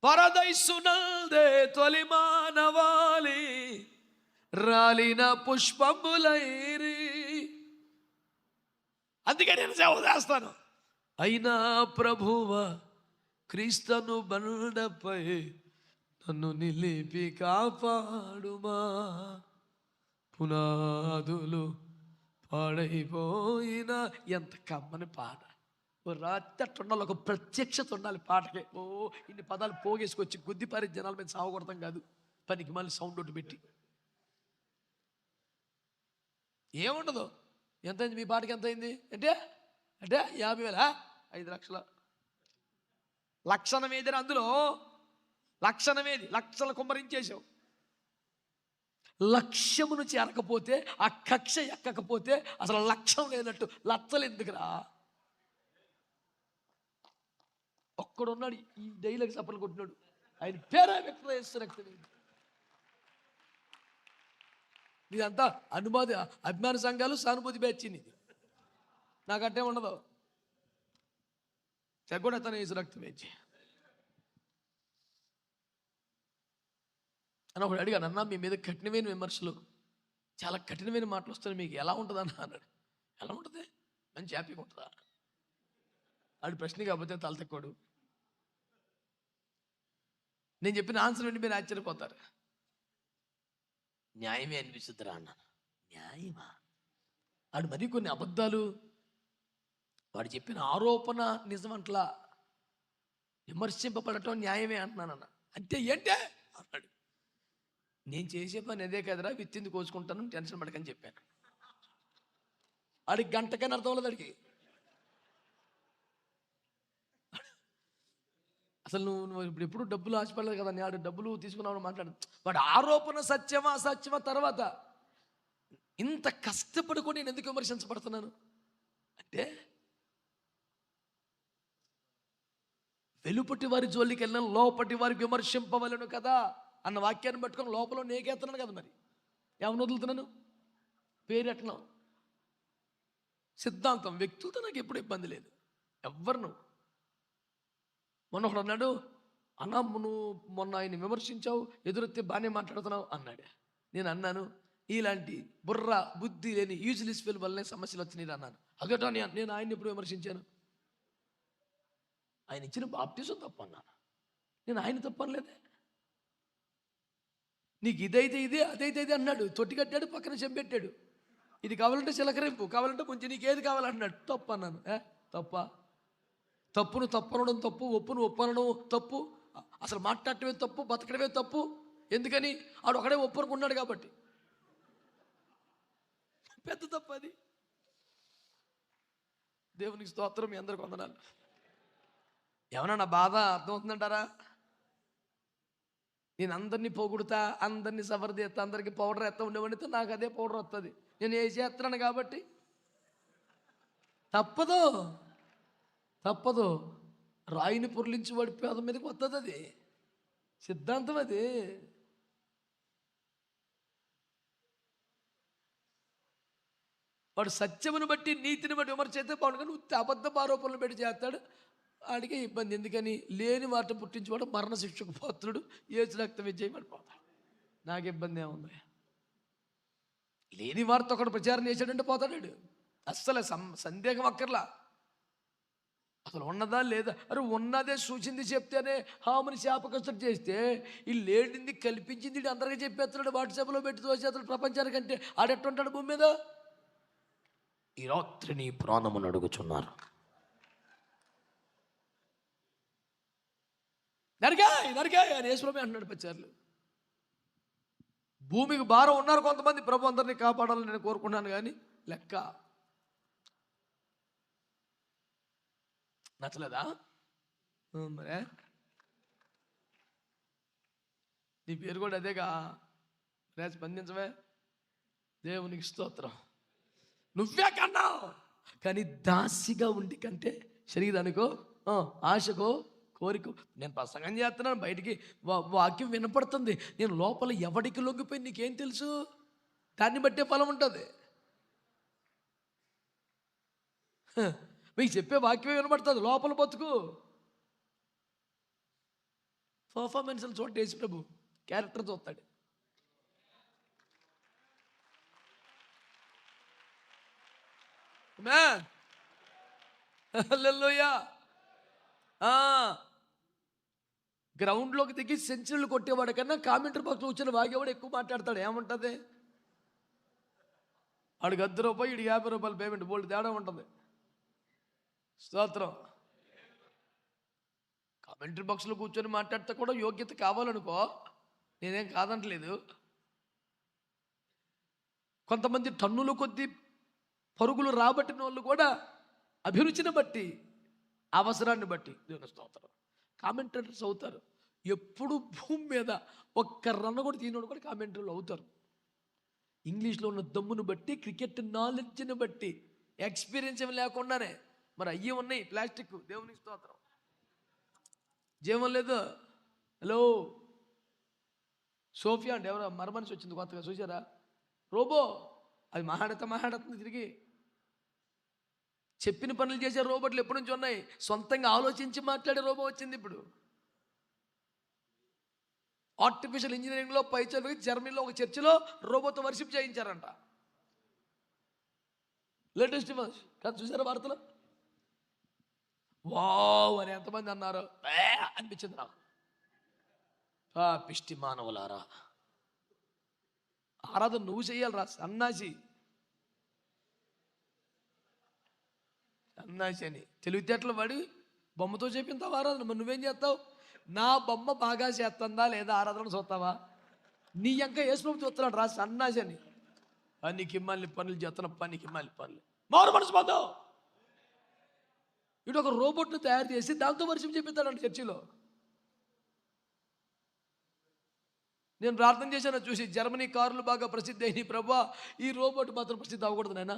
పరదైసునల్దే తొలి మానవాళి రాలిన పుష్పములైరి. అందుకే నేను సేవ చేస్తాను. అయినా ప్రభువ క్రీస్తును బండపై నన్ను నిలిపి కాపాడుమా, పునాదులు పాడైపోయిన. ఎంత కమ్మని పాట! రాత్రి ఉండాలి, ఒక ప్రత్యక్షత ఉండాలి పాటకి. ఇన్ని పదాలు పోగేసుకొచ్చి గుద్దిపారి జనాల మీద సావగొడతాం కాదు, పనికి మళ్ళీ సౌండ్ ఒకటి పెట్టి. ఏముండదు. ఎంతైంది మీ పాటకి? ఎంత అయింది అంటే 50,000, 5 లక్షల లక్షణమేది. అందులో లక్షణమేది? లక్షల కుమ్మరించేసావు. లక్ష్యమును చేరకపోతే, ఆ కక్ష ఎక్కకపోతే అసలు లక్ష్యం లేనట్టు. లచ్చలు ఎందుకురా? ఒక్కడున్నాడు ఈ డైలాగ్ సప్పలు కొట్టినాడు, ఆయన పేరే విక్రయిస్తున్నది. ఇదంతా అభిమాన సంఘాలు, సానుభూతి బ్యాచ్ ఇది. నాకంటే ఉండదు. చెగ్గొడ తన ఏసు రక్తం వేచి అని ఒకడు అడిగాను, అన్నా మీ మీద కఠినమైన విమర్శలు, చాలా కఠినమైన మాటలు వస్తున్నాయి, మీకు ఎలా ఉంటుంది అన్న అన్నాడు. ఎలా ఉంటుంది? మంచి హ్యాపీగా ఉంటుందా? ఆడు ప్రశ్న కాకపోతే తల తక్కువడు. నేను చెప్పిన ఆన్సర్ ఏంటి మీరు ఆశ్చర్యపోతారు. న్యాయమే అనిపిస్తుందిరా అన్నాను. న్యాయమా? ఆడు మరి కొన్ని అబద్ధాలు, వాడు చెప్పిన ఆరోపణ నిజమంట్లా, విమర్శింపబడటం న్యాయమే అంటున్నానన్న. అంటే ఏంటే అన్నాడు. నేను చేసే పని అదే కదరా, విత్తింది కోసుకుంటాను, టెన్షన్ పడకని చెప్పాను. ఆడికి గంటకని అర్థం లేదు. అడిగి అసలు నువ్వు ఇప్పుడు ఎప్పుడు డబ్బులు ఆశపడలేదు కదా, ఆడు డబ్బులు తీసుకున్నావు మాట్లాడు. వాడు ఆరోపణ సత్యమా అసత్యమా తర్వాత, ఇంత కష్టపడుకొని నేను ఎందుకు విమర్శించబడుతున్నాను అంటే, వెలుపటి వారి జోలికి వెళ్ళిన లోపటి వారికి విమర్శింపవలను కదా అన్న వాక్యాన్ని పట్టుకొని లోపల నేకెత్తున్నాను కదా. మరి ఏమని వదులుతున్నాను? పేరెట్టను, సిద్ధాంతం, వ్యక్తులతో నాకు ఎప్పుడు ఇబ్బంది లేదు. ఎవరు మొన్న ఒకడు అన్నాడు, అన్న నువ్వు మొన్న ఆయన విమర్శించావు, ఎదురెత్తి బాగానే మాట్లాడుతున్నావు అన్నాడు. నేను అన్నాను, ఇలాంటి బుర్ర బుద్ధి లేని యూజ్లెస్ ఫెయిల్ వల్లనే సమస్యలు వచ్చినాయి అన్నాను. అదట నేను ఆయన్ని ఎప్పుడు విమర్శించాను? ఆయన ఇచ్చిన బాప్టిజం తప్పు అన్నాను. నేను ఆయన తప్పు అనలేదే. నీకు ఇదైతే ఇదే, అదైతే ఇదే అన్నాడు. తొట్టి కట్టాడు, పక్కన చెంపెట్టాడు. ఇది కావాలంటే చిలకరింపు, కావాలంటే ముంచి, నీకేది కావాలన్నాడు. తప్పు అన్నాను. తప్ప? తప్పును తప్పనడం తప్పు, ఒప్పును ఒప్పనడం తప్పు, అసలు మాట్లాడటమే తప్పు, బతకడమే తప్పు. ఎందుకని? ఆడు ఒకడే ఒప్పునుకున్నాడు కాబట్టి. పెద్ద తప్పు అది. దేవునికి స్తోత్రం, మీ అందరికి వందనాలు. ఏమన్నా నా బాధ అర్థమవుతుందంటారా? నేను అందరినీ పొగుడుతా, అందరినీ సవరది ఎత్తా, అందరికీ పౌడర్ ఎత్తా ఉండేవాడితో నాకు అదే పౌడర్ వస్తుంది. నేను ఏ చేస్తున్నాను కాబట్టి తప్పదు. రాయిని పొర్లించి వాడి పేద మీదకి వస్తుంది. అది సిద్ధాంతం. అది వాడు సత్యమును బట్టి, నీతిని బట్టి విమర్శ అయితే బాగుండు, కానీ ఉత్తి అబద్ధపు ఆరోపణలు పెట్టి చేస్తాడు. వాడికి ఇబ్బంది. ఎందుకని? లేని వాటి పుట్టించేవాడు మరణ శిక్షకు పాత్రుడు, ఏసు రక్తం విజయపడిపోతాడు. నాకు ఇబ్బంది ఏముంది? లేని వారితో ఒకటి ప్రచారం చేశాడంటే పోతాడు. అస్సలు సందేహం అక్కర్లా. అసలు ఉన్నదా లేదా? అరే ఉన్నదే సూచింది చెప్తేనే హాముని శాపకస్తుడు చేస్తే, ఈ లేనింది కల్పించింది అందరికీ చెప్పేస్తున్నాడు, వాట్సాప్లో పెట్టి తోసేస్తాడు ప్రపంచానికంటే. ఆడెట్టుంటాడు భూమి మీద? ఈ రాత్రి నీ ప్రాణమును అడుగుచున్నారు. నరికాయ అని యేసుప్రభువే అంటున్నాడు పచ్చార్లు. భూమికి భారం ఉన్నారు కొంతమంది, ప్రభు అందరినీ కాపాడాలని నేను కోరుకున్నాను, కానీ లెక్క నచ్చలేదా? మరే నీ పేరు కూడా అదేగా, రే స్పందించవే. దేవునికి స్తోత్రం. నువ్వే కన్నావు, కానీ దాసిగా ఉండి కంటే శరీరానికో ఆశకో కోరిక. నేను ప్రసంగం చేస్తున్నాను, బయటికి వాక్యం వినపడుతుంది, నేను లోపల ఎవడికి లొంగిపోయి నీకేం తెలుసు? దాన్ని బట్టే ఫలం ఉంటుంది. మీకు చెప్పే వాక్యమే వినపడుతుంది, లోపల బతుకు. పర్ఫార్మెన్స్లు చూడండి, యేసు ప్రభు క్యారెక్టర్ చూస్తాడు. హల్లెలూయా. గ్రౌండ్లోకి దిగి సెంచరీలు కొట్టేవాడు కన్నా కామెంటరీ బాక్స్ వచ్చిన వాగేవాడు ఎక్కువ మాట్లాడతాడు. ఏముంటుంది? వాడికి ₹10, వీడికి ₹50 పేమెంట్, బోల్డ్ తేడా ఉంటుంది. స్తోత్రం. కామెంటరీ బాక్స్లో కూర్చొని మాట్లాడితే కూడా యోగ్యత కావాలనుకో, నేనేం కాదంటలేదు. కొంతమంది టన్నుల కొద్ది పరుగులు రాబట్టిన వాళ్ళు కూడా అభిరుచిని బట్టి, అవసరాన్ని బట్టి, దేవుని స్తోత్రం, కామెంటేటర్స్ అవుతారు. ఎప్పుడు భూమి మీద ఒక్క రన్న కూడా తీయనోడు కూడా కామెంటరీలు అవుతారు. ఇంగ్లీష్లో ఉన్న దమ్మును బట్టి, క్రికెట్ నాలెడ్జ్ని బట్టి, ఎక్స్పీరియన్స్ ఏమి లేకుండానే మరి అయ్యి ఉన్నాయి ప్లాస్టిక్. దేవునికి స్తోత్రం. జీవం లేదు. హలో, సోఫియా అంటే ఎవరో మరమనిషి వచ్చింది కొత్తగా, చూసారా? రోబో. అది మాట్లాడుతుంది తిరిగి. చెప్పిన పనులు చేసే రోబోట్లు ఎప్పటి నుంచి ఉన్నాయి. సొంతంగా ఆలోచించి మాట్లాడే రోబో వచ్చింది ఇప్పుడు. ఆర్టిఫిషియల్ ఇంజనీరింగ్లో పై చదివి జర్మనీలో ఒక చర్చిలో రోబోతో వర్షిప్ చేయించారంట. లేటెస్ట్ న్యూస్ కాదు, చూసారా వార్తలు? వావ్ అని ఎంతమంది అన్నారు అనిపించింది నాకు. పిష్టి మానవులారా, ఆరాధన నువ్వు చెయ్యాలరా సన్నాసి అని తెలివితేటలు పడి బొమ్మతో చెప్పింతావు ఆరాధన. మరి నువ్వేం చేస్తావు? నా బొమ్మ బాగా చేస్తుందా లేదా ఆరాధన చూస్తావా? నీ ఇంకా యేసుప్రభు చూస్తున్నాడు రా సన్నాసి అని. పనికి మళ్ళీ పనులు చేస్తున్న పనికి మళ్ళీ పనులు. మారు మనసు పోతావు. ఇటు ఒక రోబోట్ను తయారు చేసి దాంతో వర్షం చెప్పిస్తాడంట చర్చిలో. నేను ప్రార్థన చేశాను చూసి, జర్మనీ కార్లు బాగా ప్రసిద్ధి అయినాయి ప్రభా, ఈ రోబోట్ మాత్రం ప్రసిద్ధి అవ్వకూడదు నాయనా.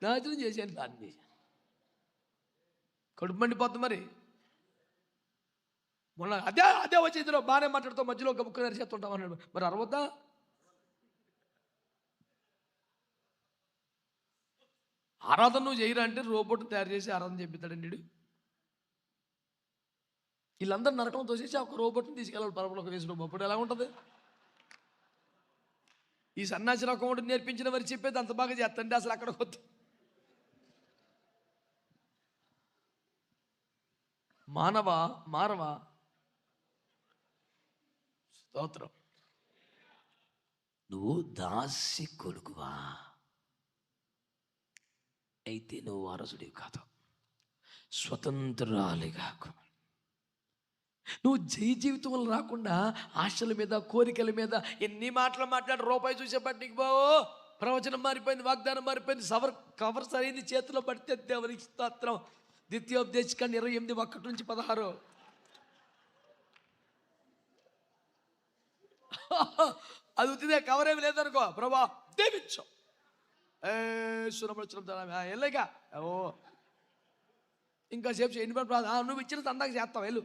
నాశనం చేశాను, ప్రార్థన చేశాను. కడుపు మండిపోతుంది మరి. మొన్న అదే వచ్చేదిలో బాగానే మాట్లాడుతావు, మధ్యలో ఒక బుక్ నరిచేస్తుంటాం అన్నాడు. మరి అరవద్దా? ఆరాధన నువ్వు చేయరా అంటే రోబోట్ తయారు చేసి ఆరాధన చెప్పిస్తాడండి వీడు. వీళ్ళందరూ నరకం తోసేసి ఒక రోబోట్ని తీసుకెళ్ళాలి పరపలోకి వేసిన. అప్పుడు ఎలా ఉంటుంది? ఈ సన్నాసి రకం ఒకటి నేర్పించిన వారు చెప్పేది అంత బాగా చేస్తండి అసలు అక్కడ వద్దు. మారవా స్తోత్రం. నువ్వు దాసి కొడుకువా అయితే నువ్వు వారసుడివి కాదు, స్వతంత్రాలిగా. నువ్వు జీవితంలో రాకుండా ఆశల మీద, కోరికల మీద ఎన్ని మాటలు మాట్లాడి రూపాయి చూసేపటి నీకు బావో ప్రవచనం మారిపోయింది, వాగ్దానం మారిపోయింది, కవర్ సరైంది చేతిలో పడితే దేవునికి స్తోత్రం. ద్వితీయోపదేశకాండం 28:1-16. అది ఉత్తిదే, కవర్ ఏమి లేదనుకో, ప్రభా దేవించు సురపరచడం వెళ్ళగా ఓ ఇంకా సేపు ఎన్ని నువ్వు ఇచ్చిన అందాక చేస్తావు వెళ్ళు.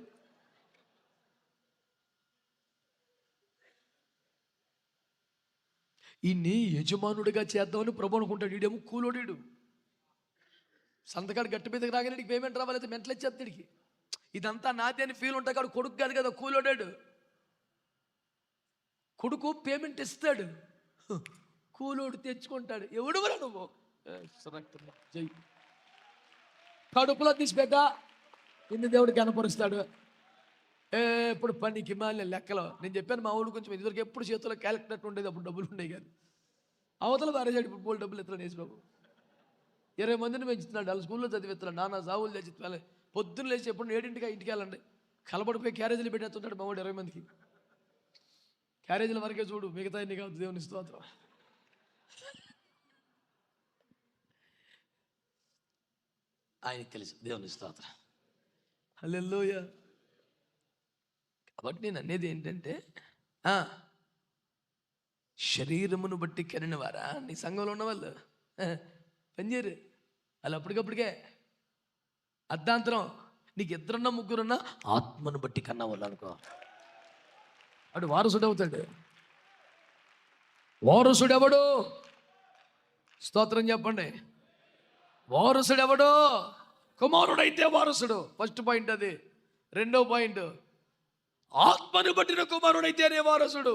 ఈయన్ని యజమానుడిగా చేద్దామని ప్రభు అనుకుంటాడు. వీడేమో కూలోడీడు. సంతకాడు గట్టి మీదకి రాగానే నీకు పేమెంట్ రావాలైతే మెంటలు ఇచ్చేస్తాడికి. ఇదంతా నాది అని ఫీల్ ఉంటాడు. కాడు కొడుకు కాదు కదా, కూలోడాడు. కొడుకు పేమెంట్ ఇస్తాడు, కూలోడు తెచ్చుకుంటాడు. ఎవడువరా నువ్వు? జై కడుపులో తీసి పెట్ట ఇన్ని దేవుడికి కనపరుస్తాడు. ఎప్పుడు పనికి మాలిన లెక్కలో. నేను చెప్పాను మా ఊళ్ళు కొంచెం ఇదివరకు ఎప్పుడు చేతుల్లో క్యాలిక్యులేటర్ ఉండేది, అప్పుడు డబ్బులు ఉండేవి కానీ. అవతల వారేసాడు ఇప్పుడు బోల్ డబ్బులు ఎత్తులు వేసి బాబు 20 మందిని పెంచుతున్నాడు. వాళ్ళ స్కూల్లో చదివిస్తున్నాడు. నాన్న సావులు తెచ్చి పొద్దున్న లేచి ఎప్పుడు 7ంటికి ఇంటికి వెళ్ళండి కలబడిపోయి క్యారేజీలు పెట్టేస్తుంటాడు మా వాడు 20 మందికి. క్యారేజీల వరకే చూడు, మిగతా ఎన్ని కాదు. దేవుని స్తోత్రం. ఆయనకి తెలుసు. దేవుని స్తోత్రం. హల్లెలూయా. కాబట్టి నేను అనేది ఏంటంటే, శరీరమును బట్టి కనిన వారా నీ సంఘంలో ఉన్నవాళ్ళు పనిచేయరు. వాళ్ళు అప్పటికప్పటికే అర్ధాంతరం. నీకు 2 3 ఆత్మను బట్టి కన్నా వాళ్ళు అనుకో, అటు వారసుడు అవుతాడు. వారసుడెవడు? స్తోత్రం చెప్పండి. వారసుడెవడు? కుమారుడైతే వారసుడు. ఫస్ట్ పాయింట్ అది. 2వ పాయింట్, ఆత్మను బట్టిన కుమారుడైతేనే వారసుడు.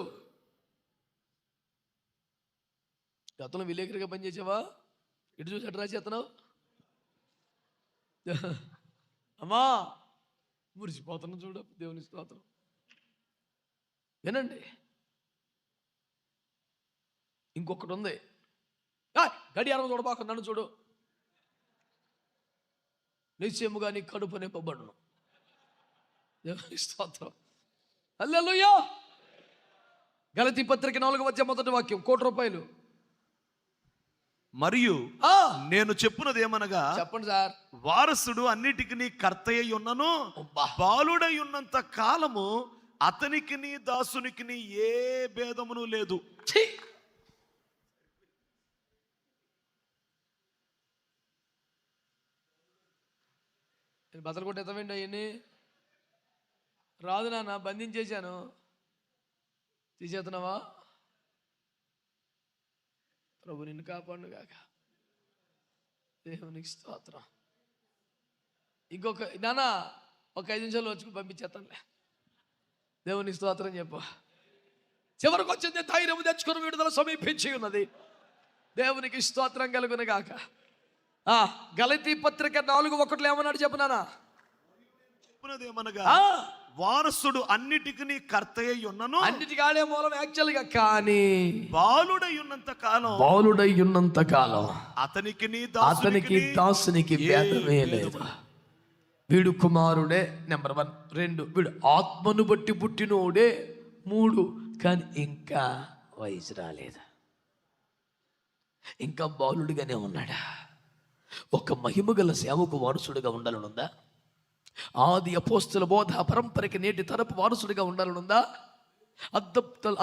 గతంలో విలేకరిగా పనిచేసావా? ఇటు చూసి అటు రాసేస్తున్నావు. అమ్మా మురిసిపోతున్నావు చూడ. దేవుని స్తోత్రం. వినండి, ఇంకొకటి ఉంది. గడియారం చూడబాక, నన్ను చూడు. నిశ్చయముగా నీ కడుపు నింపబడును. దేవుని స్తోత్రం. హల్లెలూయా. గలతీ పత్రిక 4:1 1 కోటి రూపాయలు. మరియు నేను చెప్పున్నది ఏమనగా, చెప్పండి సార్. వారసుడు అన్నిటికీ కర్తయ్య ఉన్నను, బాలుడై ఉన్నంత కాలము అతనికి నీ దాసునికి ఏ భేదమును లేదు. బతలు కొట్టేస్తామండి అవన్నీ. రాదు నాన్న, బంధించేశాను. తీసేస్తున్నావా? ప్రభు నిన్ను కాపాడును గాక. దేవునికి స్తోత్రం. ఇంకొక నాన్న ఒక 5 నిమిషాలు వచ్చి పంపించేస్తానులే. దేవునికి స్తోత్రం చెప్పు. చివరికి వచ్చింది, ధైర్యం తెచ్చుకుని విడుదల సమీపించి ఉన్నది. దేవునికి స్తోత్రం కలుగును గాక. గలతీ పత్రిక 4:1 ఏమన్నాడు చెప్పునానా? చెప్పునదేమనగా వారసుడు అన్నిటికీ కర్త అయి ఉన్నను. అన్నిటికీ ఆడే మూలం యాక్చువల్గా. కానీ బాలుడై ఉన్నంత కాలం అతనికి దాసునికి భేదమే లేదు. వీడు కుమారుడే నెంబర్ 1. 2 వీడు ఆత్మను బట్టి పుట్టినోడే. 3 కానీ ఇంకా వయసు రాలేదు, ఇంకా బాలుడిగానే ఉన్నాడా. ఒక మహిమగల సేవకు వారసుడిగా ఉండాలనుందా? ఆది అపోస్తుల బోధ పరంపరకి నేటి తరపు వారసుడిగా ఉండాలనుందా?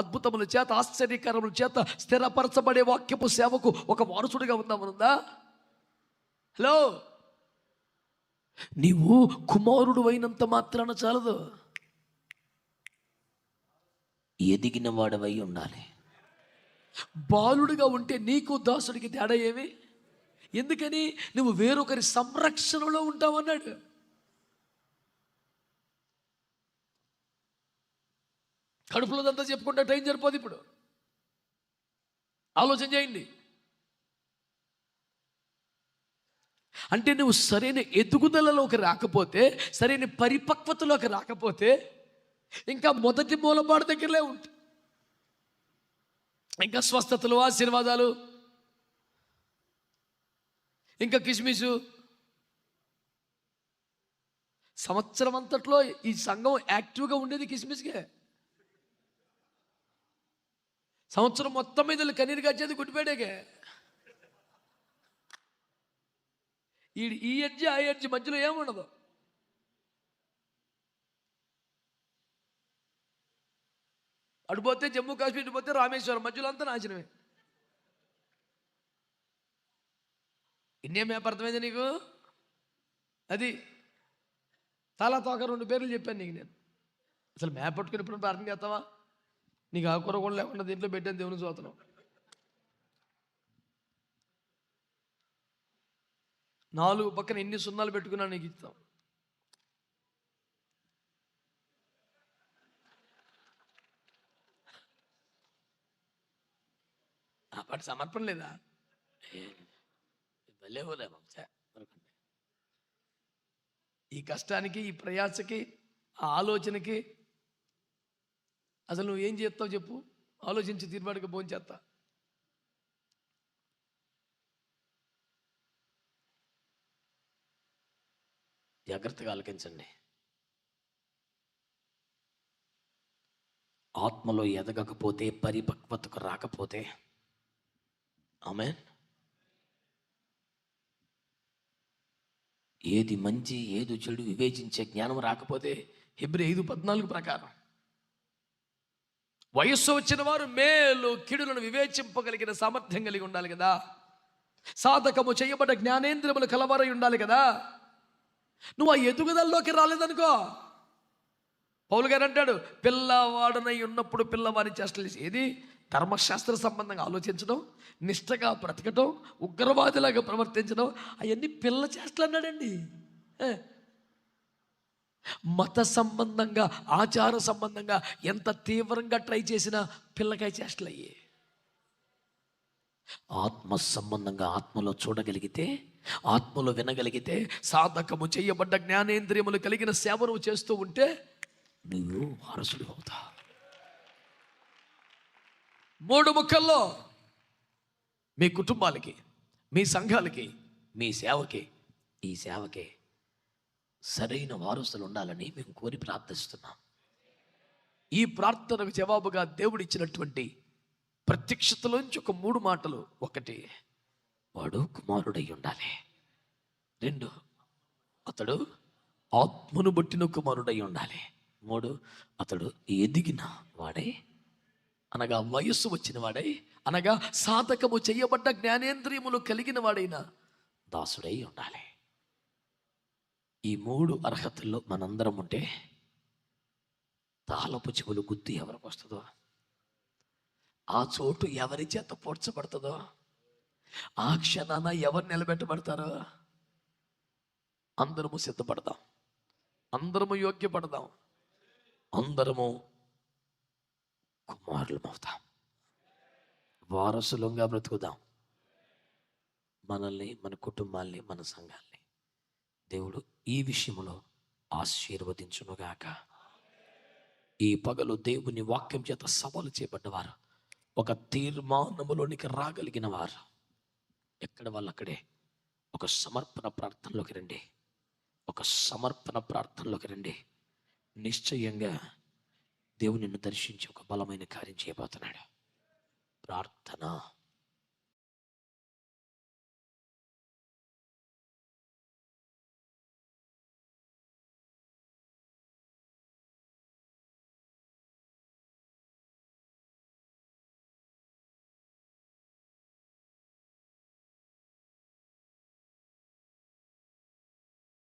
అద్భుతముల చేత, ఆశ్చర్యకరముల చేత స్థిరపరచబడే వాక్యపు సేవకు ఒక వారసుడిగా ఉందామనుందా? హలో, నీవు కుమారుడు అయినంత మాత్రాన చాలదు, ఎదిగిన వాడవై ఉండాలి. బాలుడిగా ఉంటే నీకు దాసుడికి తేడా ఏమి? ఎందుకని? నువ్వు వేరొకరి సంరక్షణలో ఉంటావన్నాడు. కడుపులోదంతా చెప్పుకుంటే టైం సరిపోదు. ఇప్పుడు ఆలోచన చేయండి. అంటే నువ్వు సరైన ఎదుగుదలలోకి రాకపోతే, సరైన పరిపక్వతలోకి రాకపోతే, ఇంకా మొదటి మూలపాడు దగ్గరలే ఉంటాయి. ఇంకా స్వస్థతలు, ఆశీర్వాదాలు, ఇంకా కిస్మిసు. సంవత్సరం అంతట్లో ఈ సంఘం యాక్టివ్గా ఉండేది కిస్మిస్కే. సంవత్సరం మొత్తం మీద కన్నీరు కాచేది గుడ్డిపేటకే. ఈ ఎడ్జి ఆ ఎడ్జి మధ్యలో ఏముండదు. అడిపోతే జమ్మూ కాశ్మీర్, పోతే రామేశ్వరం, మధ్యలో అంతా నాశనమే. ఇన్నేం మ్యాప్ అర్థమైంది నీకు? అది తల తోక 2 పేర్లు చెప్పాను నీకు నేను. అసలు మ్యాప్ పట్టుకుని ఇప్పుడు ప్రార్థన చేస్తావా? నీకు ఆ కూర కూడా లేకుండా దీంట్లో పెట్టాను. దేవుని స్తోత్రం. 4 పక్కన ఎన్ని సున్నాలు పెట్టుకున్నా నీకు ఇస్తాం. ఆ పాటి సమర్పణ లేదా? ఈ కష్టానికి, ఈ ప్రయాసకి, ఆ ఆలోచనకి అసలు నువ్వు ఏం చేస్తావు చెప్పు? ఆలోచించి తీర్మాడికి భోంచేస్తా. జాగ్రత్తగా ఆలకించండి. ఆత్మలో ఎదగకపోతే, పరిపక్వతకు రాకపోతే, ఆమేన్, ఏది మంచి ఏది చెడు వివేచించే జ్ఞానం రాకపోతే, హెబ్రీ 5:14 ప్రకారం వయస్సు వచ్చిన వారు మేలు కీడులను వివేచింపగలిగిన సామర్థ్యం కలిగి ఉండాలి కదా. సాధకము చేయబడ్డ జ్ఞానేంద్రియములు కలవారై ఉండాలి కదా. నువ్వు ఆ ఎదుగుదలలోకి రాలేదనుకో, పౌలు గారు అంటాడు, పిల్లవాడనై ఉన్నప్పుడు పిల్లవారి చేష్టలు ఏది? ధర్మశాస్త్ర సంబంధంగా ఆలోచించడం, నిష్టగా బ్రతకడం, ఉగ్రవాదిలాగా ప్రవర్తించడం, అవన్నీ పిల్ల చేష్టలు అన్నాడండి. మత సంబంధంగా, ఆచార సంబంధంగా ఎంత తీవ్రంగా ట్రై చేసినా పిల్లకాయ చేష్టలు అయ్యే. ఆత్మ సంబంధంగా ఆత్మలో చూడగలిగితే, ఆత్మలో వినగలిగితే, సాధకము చేయబడ్డ జ్ఞానేంద్రియములు కలిగిన సేవను చేస్తూ ఉంటే నువ్వు వారసుడు అవుతా. 3 ముక్కల్లో మీ కుటుంబాలకి, మీ సంఘాలకి, మీ సేవకి, ఈ సేవకి సరైన వారసులు ఉండాలని మేము కోరి ప్రార్థిస్తున్నాం. ఈ ప్రార్థనకు జవాబుగా దేవుడు ఇచ్చినటువంటి ప్రత్యక్షతలోంచి ఒక 3 మాటలు. 1, వాడు కుమారుడై ఉండాలి. 2, అతడు ఆత్మను బట్టిన కుమారుడై ఉండాలి. 3, అతడు ఎదిగిన వాడై, అనగా వయస్సు వచ్చిన వాడై, అనగా సాధకము చేయబడ్డ జ్ఞానేంద్రియములు కలిగిన వాడైన దాసుడై ఉండాలి. ఈ 3 అర్హతల్లో మనందరం ఉంటే తాళపు చెవులు గుర్తు ఎవరికి వస్తుందో, ఆ చోటు ఎవరి చేత పోడ్చబడుతుందో, ఆ క్షణాన ఎవరు నిలబెట్టబడతారో అందరము సిద్ధపడదాం, అందరము యోగ్యపడదాం, అందరము కుమారులమవుతాం, వారసులంగా బ్రతుకుదాం. మనల్ని, మన కుటుంబాల్ని, మన సంఘాల్ని దేవుడు ఈ విషయంలో ఆశీర్వదించునుగాక. ఈ పగలు దేవుని వాక్యం చేత సవాలు చేపడ్డవారు, ఒక తీర్మానములోనికి రాగలిగిన వారు, ఎక్కడ వాళ్ళు అక్కడే ఒక సమర్పణ ప్రార్థనలోకి రండి, ఒక సమర్పణ ప్రార్థనలోకి రండి. నిశ్చయంగా దేవుని నిన్ను దర్శించి ఒక బలమైన కార్యం చేయబోతున్నాడు. ప్రార్థన.